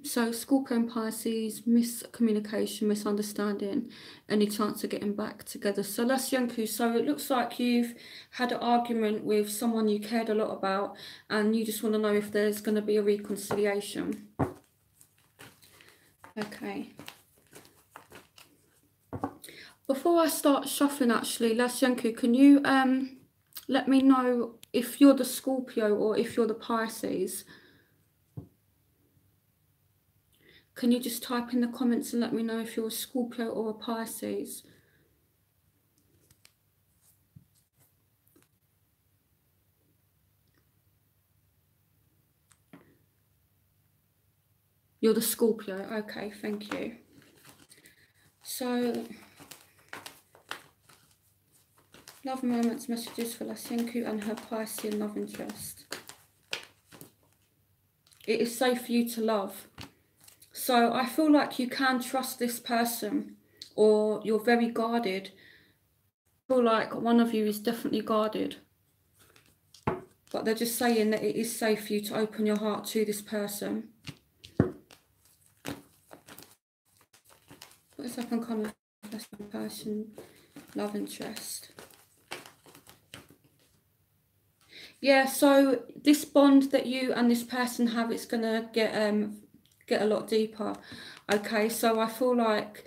So Scorpio and Pisces, miscommunication, misunderstanding, any chance of getting back together. So that's Yanku. So it looks like you've had an argument with someone you cared a lot about, and you just want to know if there's going to be a reconciliation. Okay. Before I start shuffling, actually, Lasyanku, can you let me know if you're the Scorpio or if you're the Pisces? Can you just type in the comments and let me know if you're a Scorpio or a Pisces? You're the Scorpio. Okay, thank you. So, love moments, messages for Lasyanku and her Piscean love interest. It is safe for you to love. So I feel like you can trust this person, or you're very guarded. I feel like one of you is definitely guarded. But they're just saying that it is safe for you to open your heart to this person. What is up and coming from person, love interest? Yeah, so this bond that you and this person have, it's gonna get a lot deeper. Okay, so I feel like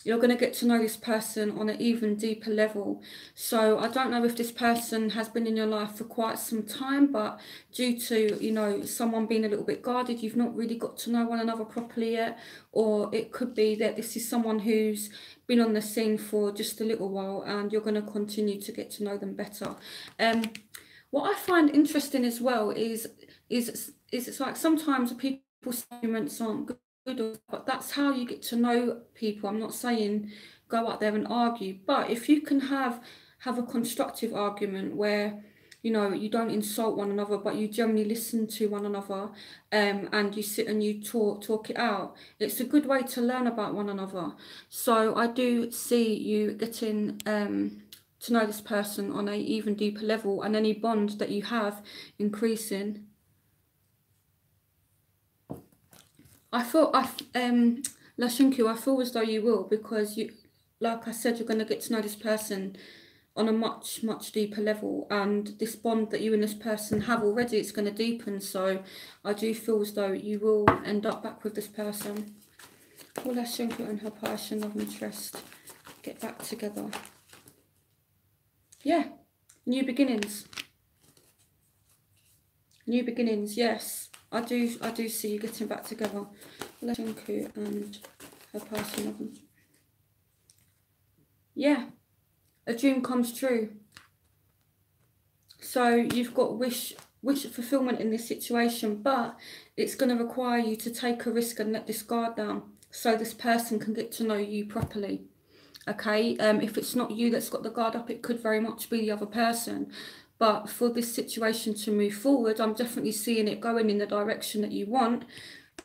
you're going to get to know this person on an even deeper level. So I don't know if this person has been in your life for quite some time, but due to, you know, someone being a little bit guarded, you've not really got to know one another properly yet. Or it could be that this is someone who's been on the scene for just a little while, and you're going to continue to get to know them better. What I find interesting as well is it's like sometimes people's arguments aren't good, but that's how you get to know people. I'm not saying go out there and argue, but if you can have a constructive argument where, you know, you don't insult one another, but you generally listen to one another, and you sit and you talk it out, it's a good way to learn about one another. So I do see you getting to know this person on an even deeper level, and any bond that you have increasing. I feel, Lashinku, I feel as though you will, because you, like I said, you're going to get to know this person on a much, much deeper level, and this bond that you and this person have already, it's going to deepen. So I do feel as though you will end up back with this person. Will Lashinku and her passion, love and interest get back together? Yeah, new beginnings. New beginnings, yes. I do see you getting back together. Lashinku and her person. Yeah, a dream comes true. So you've got wish fulfillment in this situation, but it's going to require you to take a risk and let this guard down so this person can get to know you properly. Okay, if it's not you that's got the guard up, it could very much be the other person. But for this situation to move forward, I'm definitely seeing it going in the direction that you want.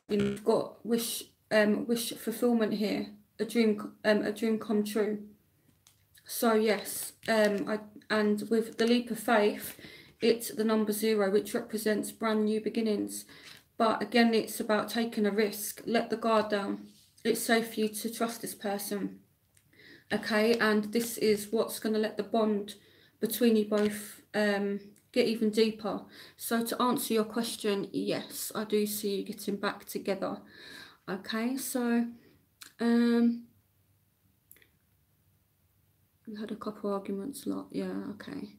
You've got wish fulfillment here, a dream come true. So yes, and with the leap of faith, it's the number 0, which represents brand new beginnings. But again, it's about taking a risk. Let the guard down. It's safe for you to trust this person. Okay, and this is what's going to let the bond between you both get even deeper. So to answer your question, yes, I do see you getting back together. Okay, so we had a couple arguments, yeah, okay.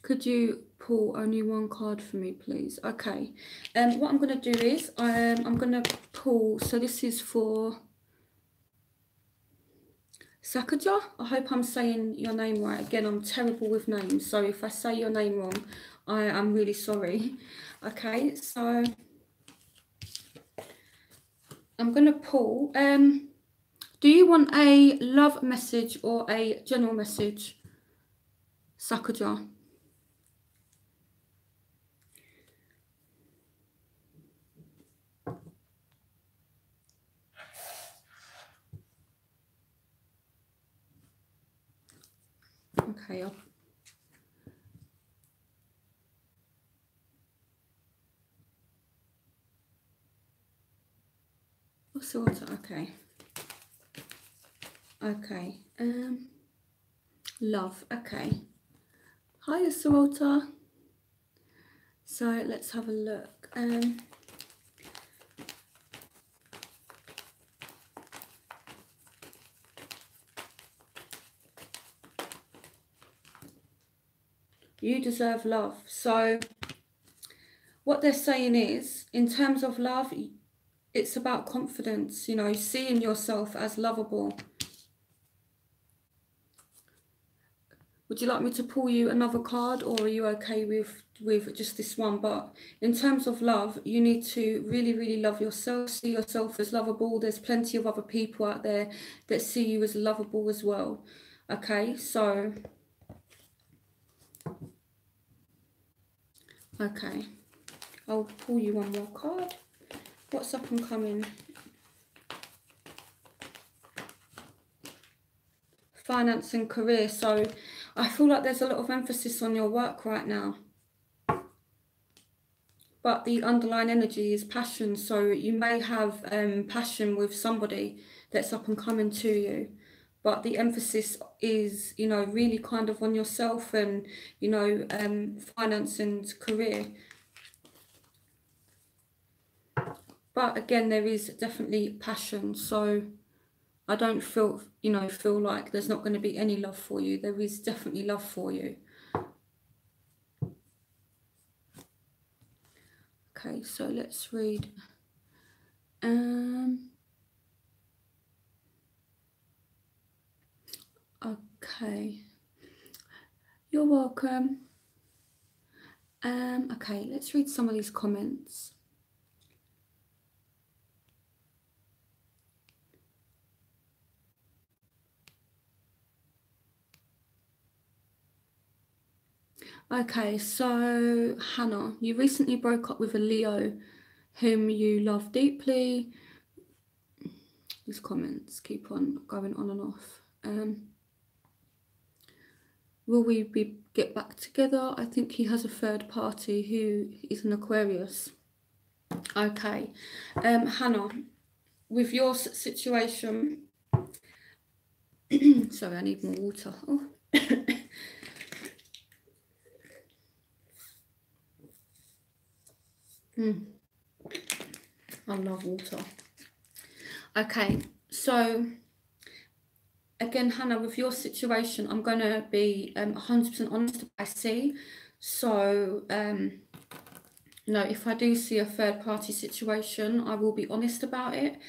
Could you pull only one card for me, please? Okay, what I'm going to do is I'm going to pull, so this is for Sakaja. I hope I'm saying your name right. Again, I'm terrible with names, so if I say your name wrong, I am really sorry. Okay, so I'm going to pull. Do you want a love message or a general message, Sakaja? Okay, what's the water? Okay. Okay. Love. Okay. Hi, Sarota. So let's have a look. You deserve love. So what they're saying is, in terms of love, it's about confidence, you know, seeing yourself as lovable. Would you like me to pull you another card, or are you okay with just this one? But in terms of love, you need to really, really love yourself, see yourself as lovable. There's plenty of other people out there that see you as lovable as well. Okay, so... Okay, I'll pull you one more card. What's up and coming? Finance and career. So I feel like there's a lot of emphasis on your work right now, but the underlying energy is passion. So you may have passion with somebody that's up and coming to you, but the emphasis is, you know, really kind of on yourself and, you know, finance and career. But again, there is definitely passion. So I don't feel like there's not going to be any love for you. There is definitely love for you. Okay, so let's read. Okay. You're welcome. Okay, let's read some of these comments. Okay, so Hannah, you recently broke up with a Leo whom you love deeply. These comments keep on going on and off. Will we get back together? I think he has a third party who is an Aquarius. Okay, Hannah, with your situation, sorry, I need more water. Oh. I love water. Okay, so again, Hannah, with your situation, I'm going to be 100% honest with what I see. So, no, if I do see a third party situation, I will be honest about it.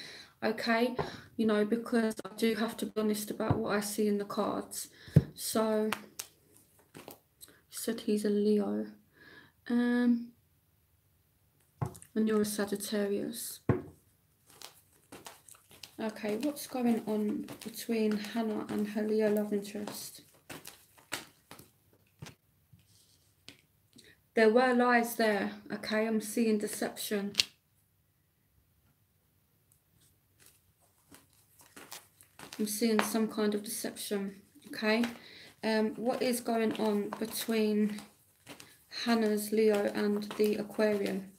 okay? You know, because I do have to be honest about what I see in the cards. So, said he's a Leo. And you're a Sagittarius. Okay, what's going on between Hannah and her Leo love interest? There were lies there, okay? I'm seeing deception. I'm seeing some kind of deception, okay? What is going on between Hannah's Leo and the Aquarian?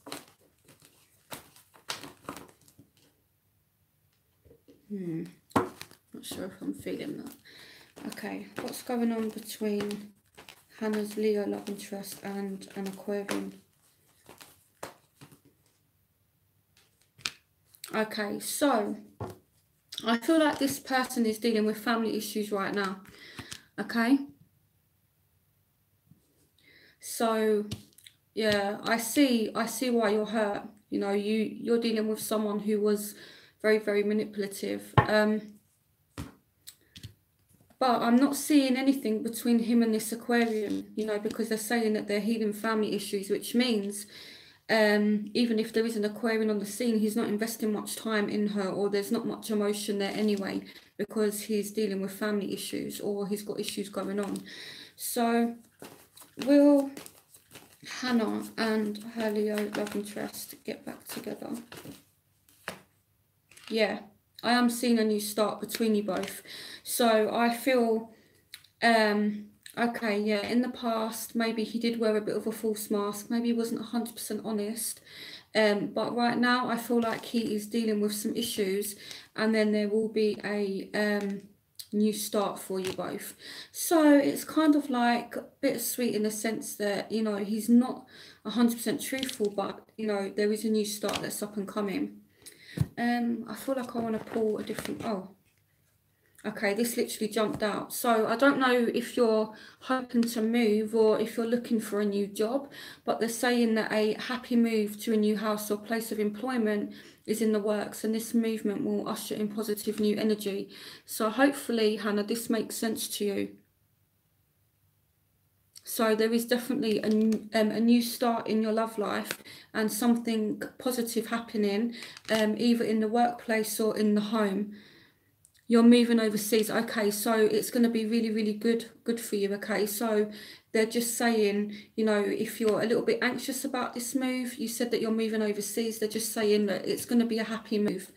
Not sure if I'm feeling that. Okay, what's going on between Hannah's Leo love interest and an Aquarian? Okay, so I feel like this person is dealing with family issues right now. Okay. So yeah, I see why you're hurt. You know, you're dealing with someone who was very, very manipulative. But I'm not seeing anything between him and this Aquarian, you know, because they're saying that they're healing family issues, which means even if there is an Aquarian on the scene, he's not investing much time in her, or there's not much emotion there anyway, because he's dealing with family issues, or he's got issues going on. So will Hannah and her Leo love interest get back together? Yeah, I am seeing a new start between you both. So I feel, okay, yeah, in the past, maybe he did wear a bit of a false mask. Maybe he wasn't 100% honest. But right now, I feel like he is dealing with some issues, and then there will be a new start for you both. So it's kind of like bittersweet in the sense that, you know, he's not 100% truthful, but, you know, there is a new start that's up and coming. I feel like I want to pull a different, okay, this literally jumped out. So I don't know if you're hoping to move or if you're looking for a new job, but they're saying that a happy move to a new house or place of employment is in the works, and this movement will usher in positive new energy. So hopefully, Hannah, this makes sense to you. So there is definitely a new start in your love life and something positive happening, either in the workplace or in the home. You're moving overseas. Okay, so it's going to be really, really good for you. Okay, so they're just saying, you know, if you're a little bit anxious about this move, you said that you're moving overseas, they're just saying that it's going to be a happy move.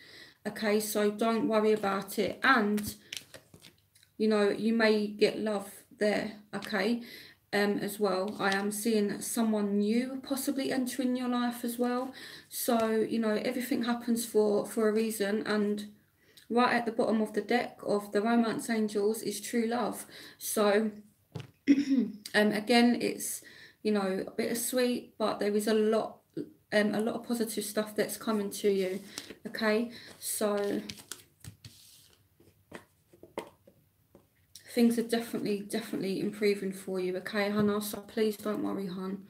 Okay, so don't worry about it. And, you know, you may get love there. Okay. As well, I am seeing someone new possibly entering your life as well. So, you know, everything happens for a reason, and right at the bottom of the deck of the Romance Angels is true love. So again, it's, you know, bittersweet, but there is a lot of positive stuff that's coming to you. Okay, so things are definitely improving for you. Okay, Hannah, so please don't worry, hon.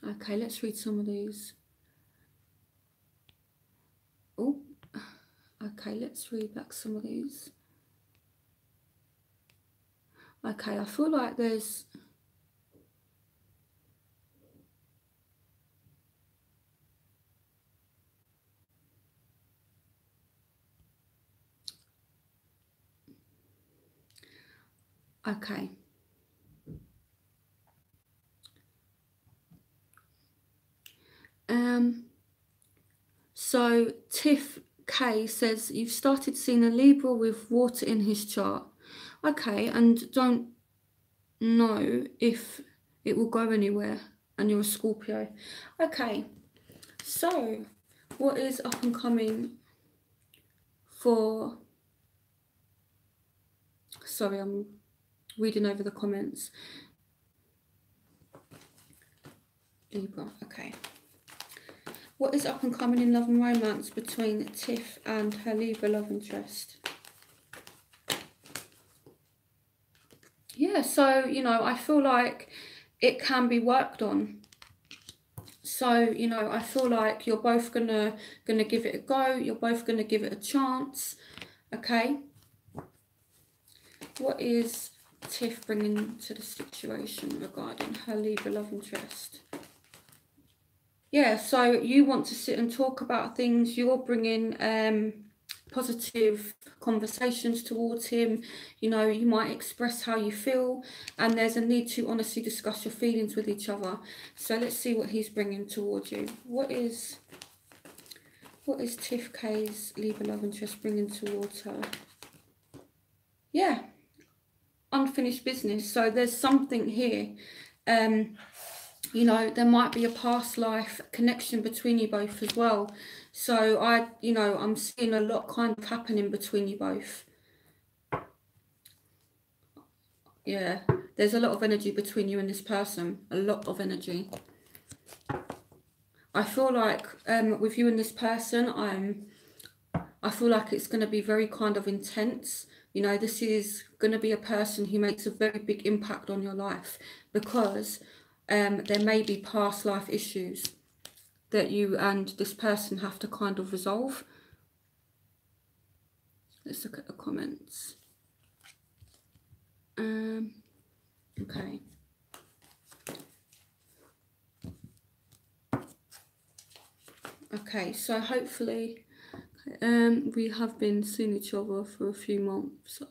Okay, let's read some of these. Oh, okay, let's read back some of these. Okay, I feel like there's... Okay. So Tiff K says, you've started seeing a Libra with water in his chart. Okay, and don't know if it will go anywhere, and you're a Scorpio. Okay, so what is up and coming for... Sorry, I'm reading over the comments. Libra, okay. What is up and coming in love and romance between Tiff and her Libra love interest? Yeah, yeah, so, you know, I feel like it can be worked on. So, you know, I feel like you're both gonna give it a go. You're both gonna give it a chance. Okay. What is Tiff bringing to the situation regarding her Libra love interest? Yeah, so you want to sit and talk about things. You're bringing positive conversations towards him. You know, you might express how you feel, and there's a need to honestly discuss your feelings with each other. So let's see what he's bringing towards you. What is Tiff K's Libra love interest bringing towards her? Yeah, unfinished business. So there's something here. You know, there might be a past life connection between you both as well. So I'm seeing a lot kind of happening between you both. Yeah, there's a lot of energy between you and this person. A lot of energy. I feel like with you and this person, I feel like it's going to be very kind of intense. You know, this is going to be a person who makes a very big impact on your life, because there may be past life issues that you and this person have to kind of resolve. Let's look at the comments. Okay. Okay, so hopefully we have been seeing each other for a few months.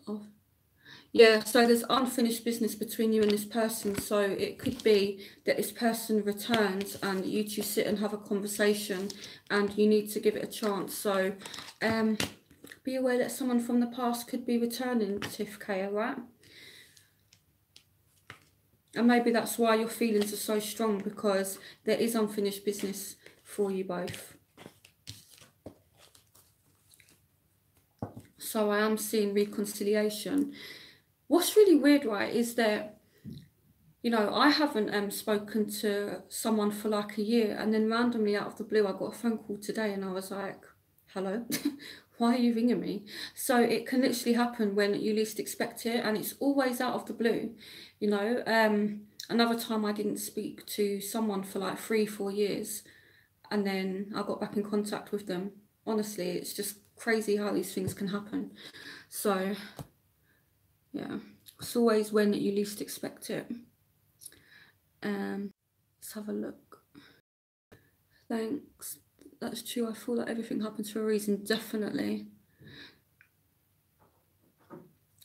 Yeah, so there's unfinished business between you and this person. So it could be that this person returns and you two sit and have a conversation, and you need to give it a chance. So be aware that someone from the past could be returning, Tiff K, right? And maybe that's why your feelings are so strong, because there is unfinished business for you both. So I am seeing reconciliation. What's really weird, right, is that, you know, I haven't spoken to someone for like a year, and then randomly out of the blue I got a phone call today, and I was like, hello, why are you ringing me? So it can literally happen when you least expect it, and it's always out of the blue, you know. Another time I didn't speak to someone for like 3-4 years, and then I got back in contact with them. Honestly, it's just crazy how these things can happen. So yeah, it's always when you least expect it. Let's have a look. Thanks. That's true. I feel like everything happens for a reason, definitely.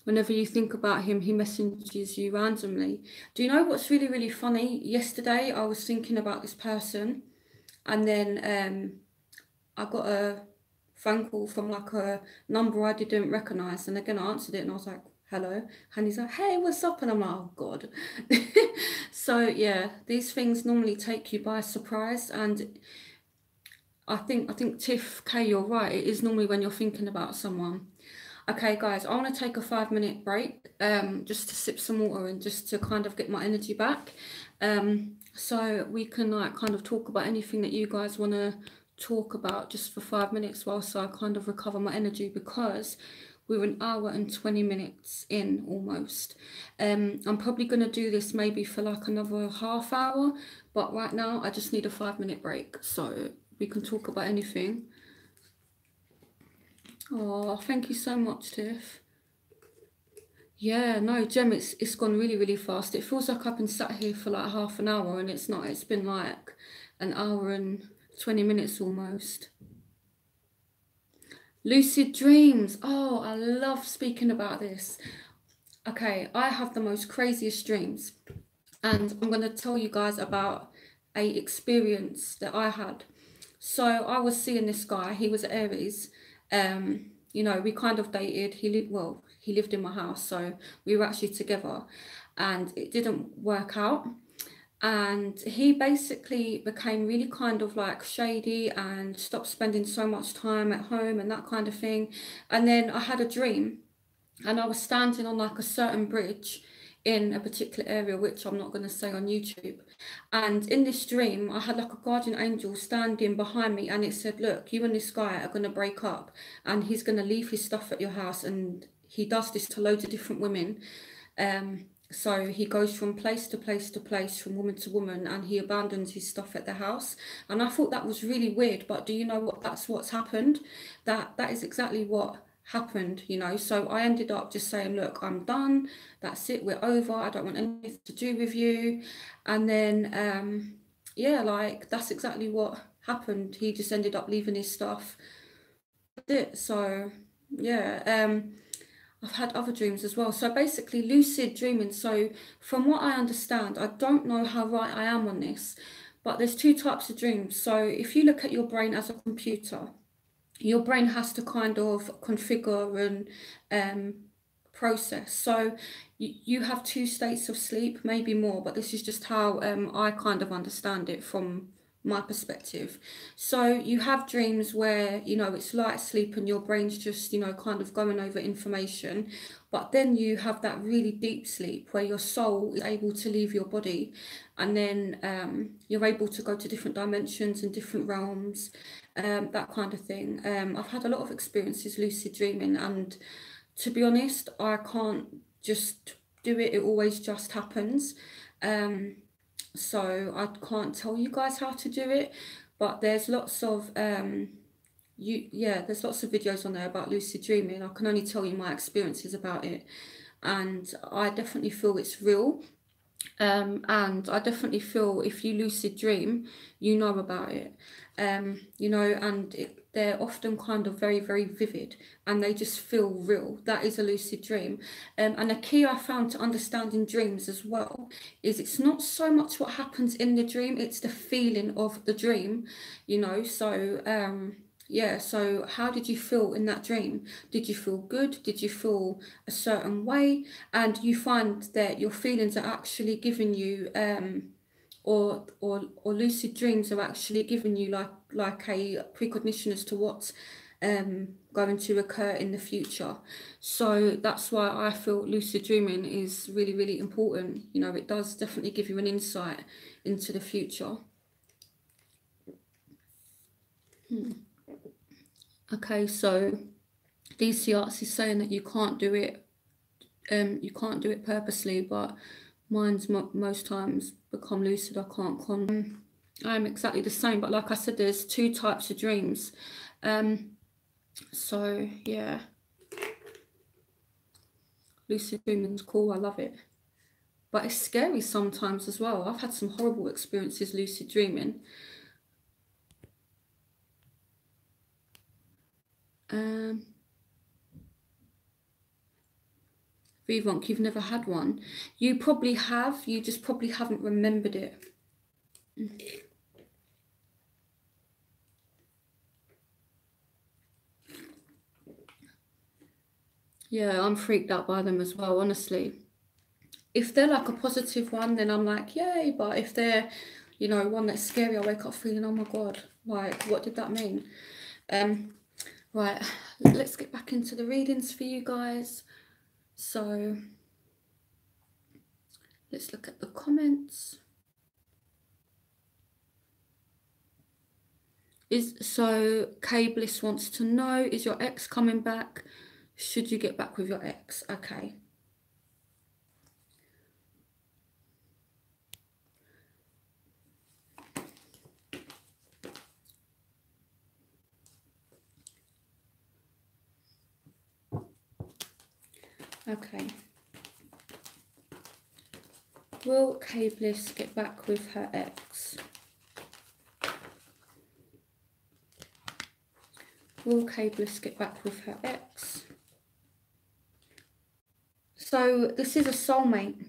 Whenever you think about him, he messages you randomly. Do you know what's really, really funny? Yesterday, I was thinking about this person, and then I got a phone call from like a number I didn't recognise, and again I answered it, and I was like, hello, and he's like, hey, what's up? And I'm like, oh god. So yeah, these things normally take you by surprise, and I think Tiff K, you're right, it is normally when you're thinking about someone. Okay guys, I want to take a 5-minute break just to sip some water and just to kind of get my energy back, so we can like kind of talk about anything that you guys want to talk about just for 5 minutes whilst I kind of recover my energy, because we're 1 hour and 20 minutes in almost. I'm probably going to do this maybe for like another half hour, but right now I just need a 5-minute break so we can talk about anything. Oh, thank you so much, Tiff. Yeah, no, Jem, it's gone really, really fast. It feels like I've been sat here for like half an hour, and it's not. It's been like 1 hour and 20 minutes almost. Lucid dreams. Oh, I love speaking about this. Okay, I have the most craziest dreams, and I'm going to tell you guys about a experience that I had. So I was seeing this guy. He was Aries. You know, we kind of dated. He lived in my house, so we were actually together, and it didn't work out. And he basically became really kind of like shady and stopped spending so much time at home and that kind of thing. And then I had a dream, and I was standing on like a certain bridge in a particular area, which I'm not going to say on YouTube. And in this dream, I had like a guardian angel standing behind me, and it said, look, you and this guy are going to break up, and he's going to leave his stuff at your house. And he does this to loads of different women. So he goes from place to place to place, from woman to woman, and he abandons his stuff at the house. And I thought that was really weird, but do you know what? That's what's happened. That is exactly what happened, you know. So I ended up just saying, look, I'm done. That's it. We're over. I don't want anything to do with you. And then, yeah, like that's exactly what happened. He just ended up leaving his stuff. So, yeah. I've had other dreams as well. So basically, lucid dreaming. So from what I understand, I don't know how right I am on this, but there's two types of dreams. So if you look at your brain as a computer, your brain has to kind of configure and process. So you have two states of sleep, maybe more, but this is just how I kind of understand it from my perspective. So you have dreams where, you know, it's light sleep and your brain's just, you know, kind of going over information. But then you have that really deep sleep where your soul is able to leave your body, and then you're able to go to different dimensions and different realms, that kind of thing. I've had a lot of experiences lucid dreaming, and to be honest, I can't just do it. It always just happens. So I can't tell you guys how to do it, but there's lots of there's lots of videos on there about lucid dreaming. I can only tell you my experiences about it, and I definitely feel it's real. And I definitely feel if you lucid dream, you know about it. You know, and they're often kind of very, very vivid, and they just feel real. That is a lucid dream. And a key I found to understanding dreams as well is it's not so much what happens in the dream, it's the feeling of the dream, you know. So yeah, so how did you feel in that dream? Did you feel good? Did you feel a certain way? And you find that your feelings are actually giving you or lucid dreams are actually giving you like a precognition as to what's going to occur in the future. So that's why I feel lucid dreaming is really, really important. You know, it does definitely give you an insight into the future. Okay, so DC Arts is saying that you can't do it purposely, but mine's most times become lucid. I can't I'm exactly the same, but like I said, there's two types of dreams. So yeah, lucid dreaming's cool. I love it, but it's scary sometimes as well. I've had some horrible experiences lucid dreaming. Vivonk, you've never had one. You probably have, you just probably haven't remembered it. Yeah, I'm freaked out by them as well, honestly. If they're like a positive one, then I'm like, yay. But if they're, you know, one that's scary, I wake up feeling, oh my God, like, what did that mean? Right, let's get back into the readings for you guys. So let's look at the comments. So K Bliss wants to know, is your ex coming back? Should you get back with your ex? Okay. Okay. Will K Bliss get back with her ex? Will K Bliss get back with her ex? So this is a soulmate.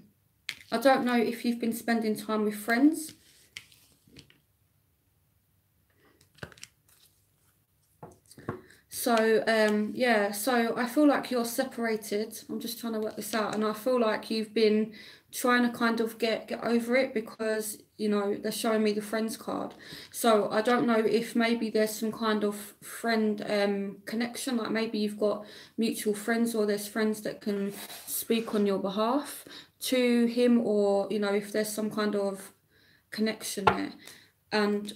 I don't know if you've been spending time with friends. So yeah, so I feel like you're separated. I'm just trying to work this out, and I feel like you've been trying to kind of get over it because, you know, they're showing me the friends card. So I don't know if maybe there's some kind of friend connection, like maybe you've got mutual friends, or there's friends that can speak on your behalf to him, or, you know, if there's some kind of connection there. And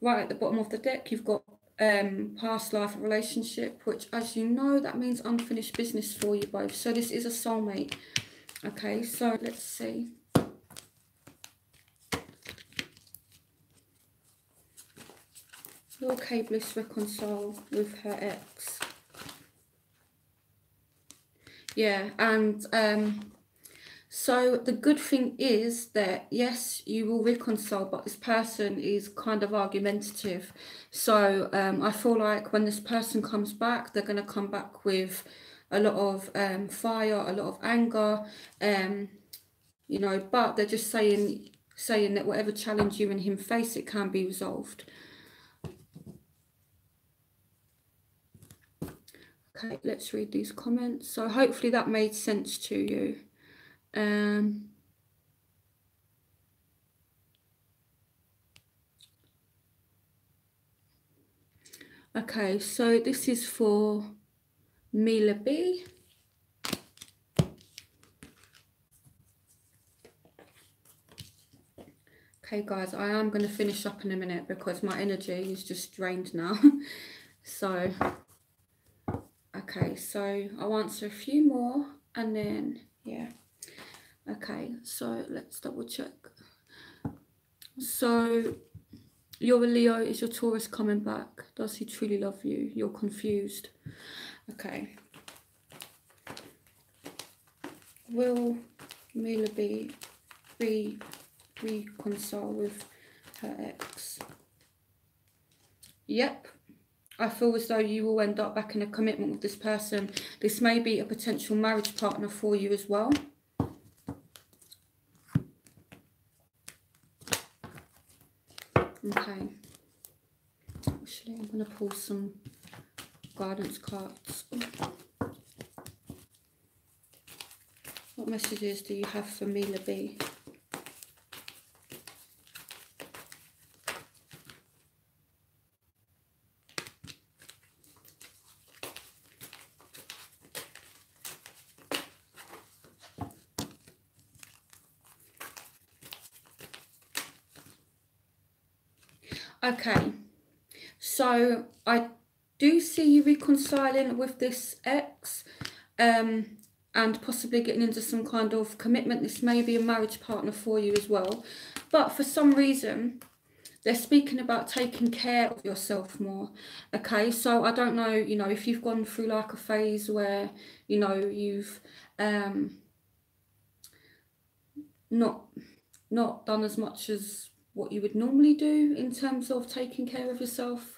right at the bottom of the deck, you've got past life relationship, which, as you know, that means unfinished business for you both. So this is a soulmate. Okay, so let's see. Will Kay Bliss reconcile with her ex? Yeah, and so the good thing is that yes, you will reconcile, but this person is kind of argumentative. So I feel like when this person comes back, they're going to come back with a lot of fire, a lot of anger, you know, but they're just saying that whatever challenge you and him face, it can be resolved. Okay, let's read these comments. So hopefully that made sense to you. Okay, so this is for Mila B. Okay, guys, I am going to finish up in a minute because my energy is just drained now. So, okay, so I'll answer a few more and then, yeah. Okay, so let's double check. So, you're a Leo, is your Taurus coming back? Does he truly love you? You're confused. Okay. Will Mila B reconcile with her ex? Yep. I feel as though you will end up back in a commitment with this person. This may be a potential marriage partner for you as well. Okay. Actually, I'm going to pull some guidance cards. What messages do you have for Mila B? Okay, so I do see you reconciling with this ex and possibly getting into some kind of commitment. This may be a marriage partner for you as well. But for some reason, they're speaking about taking care of yourself more. Okay, so I don't know, you know, if you've gone through like a phase where, you know, you've not done as much as what you would normally do in terms of taking care of yourself.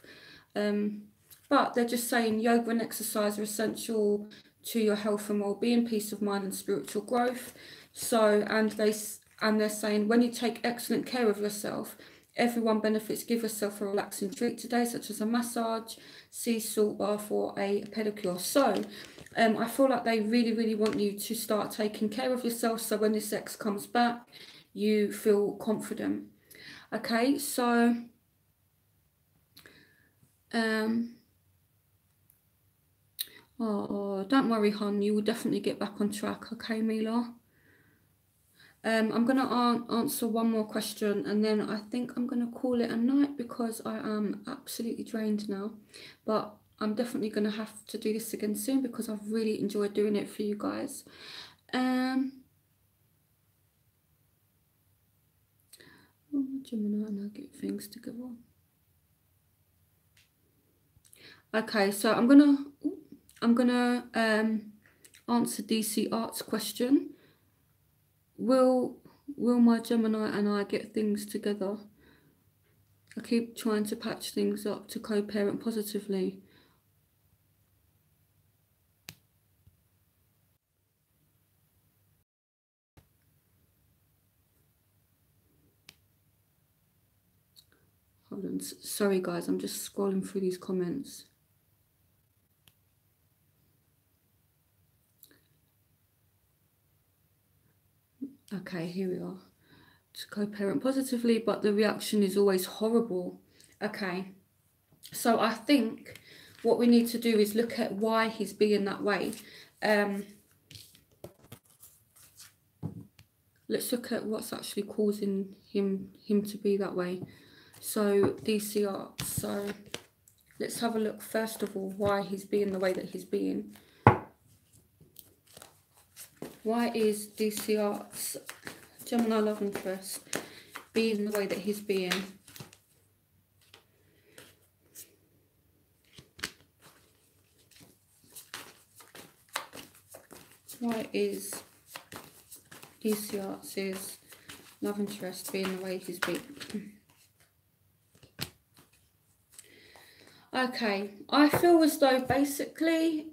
But they're just saying yoga and exercise are essential to your health and well-being, peace of mind and spiritual growth. So, and they're saying when you take excellent care of yourself, everyone benefits. Give yourself a relaxing treat today, such as a massage, sea salt bath or a pedicure. So I feel like they really, really want you to start taking care of yourself. So when this ex comes back, you feel confident. Okay, so oh, don't worry, hon, you will definitely get back on track. Okay, Mila. I'm going to answer one more question and then I think I'm going to call it a night because I am absolutely drained now. But I'm definitely going to have to do this again soon because I've really enjoyed doing it for you guys. Gemini, and I'll get things together. Okay, so I'm gonna answer DC Art's question. Will my Gemini and I get things together? I keep trying to patch things up to co-parent positively. Hold on, sorry guys, I'm just scrolling through these comments. Okay, here we are. To co-parent positively, but the reaction is always horrible. Okay, so I think what we need to do is look at why he's being that way. Let's look at what's actually causing him to be that way. So DC Art, so let's have a look first of all why he's being the way that he's being. Why is DC Arts Gemini love interest being the way that he's being? Why is DC Arts' love interest being the way he's being? Okay, I feel as though basically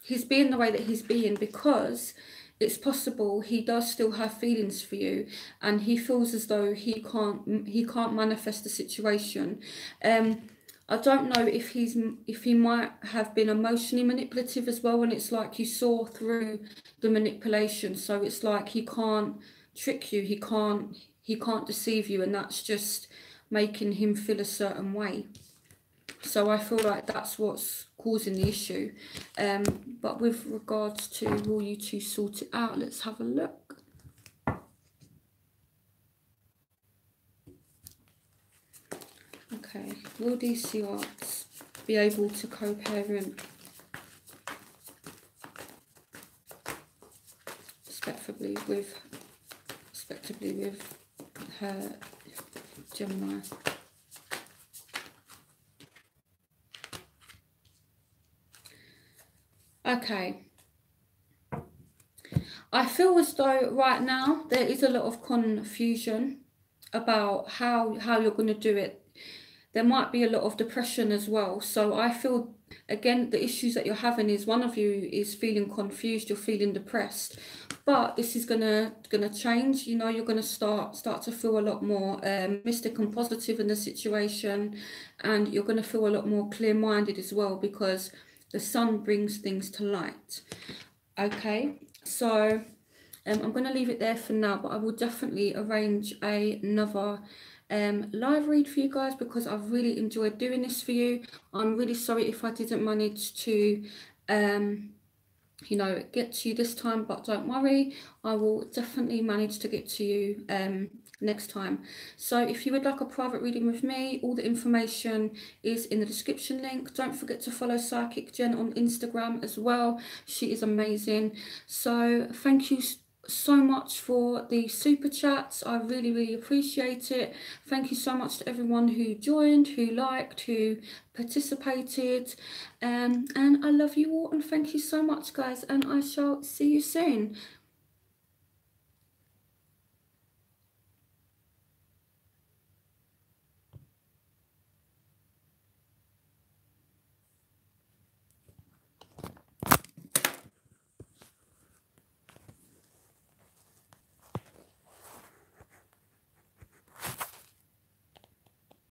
he's being the way that he's being because it's possible he does still have feelings for you, and he feels as though he can't manifest the situation. I don't know if he might have been emotionally manipulative as well, and it's like you saw through the manipulation, so it's like he can't trick you, he can't deceive you, and that's just making him feel a certain way. So I feel like that's what's causing the issue. But with regards to will you two sort it out, let's have a look. Okay, will DC Arts be able to co-parent respectively with her Gemini? Okay, I feel as though right now there is a lot of confusion about how you're going to do it. There might be a lot of depression as well. So I feel, again, the issues that you're having is one of you is feeling confused, you're feeling depressed. But this is gonna change. You know, you're gonna start to feel a lot more mystic and positive in the situation, and you're gonna feel a lot more clear-minded as well because the sun brings things to light. Okay, so I'm going to leave it there for now, but I will definitely arrange another live read for you guys because I've really enjoyed doing this for you. I'm really sorry if I didn't manage to you know, get to you this time, but don't worry, I will definitely manage to get to you next time. So if you would like a private reading with me, all the information is in the description link. Don't forget to follow Psychic Jen on Instagram as well. She is amazing. So thank you so much for the super chats. I really appreciate it. Thank you so much to everyone who joined, who liked, who participated, and I love you all, and thank you so much, guys, and I shall see you soon.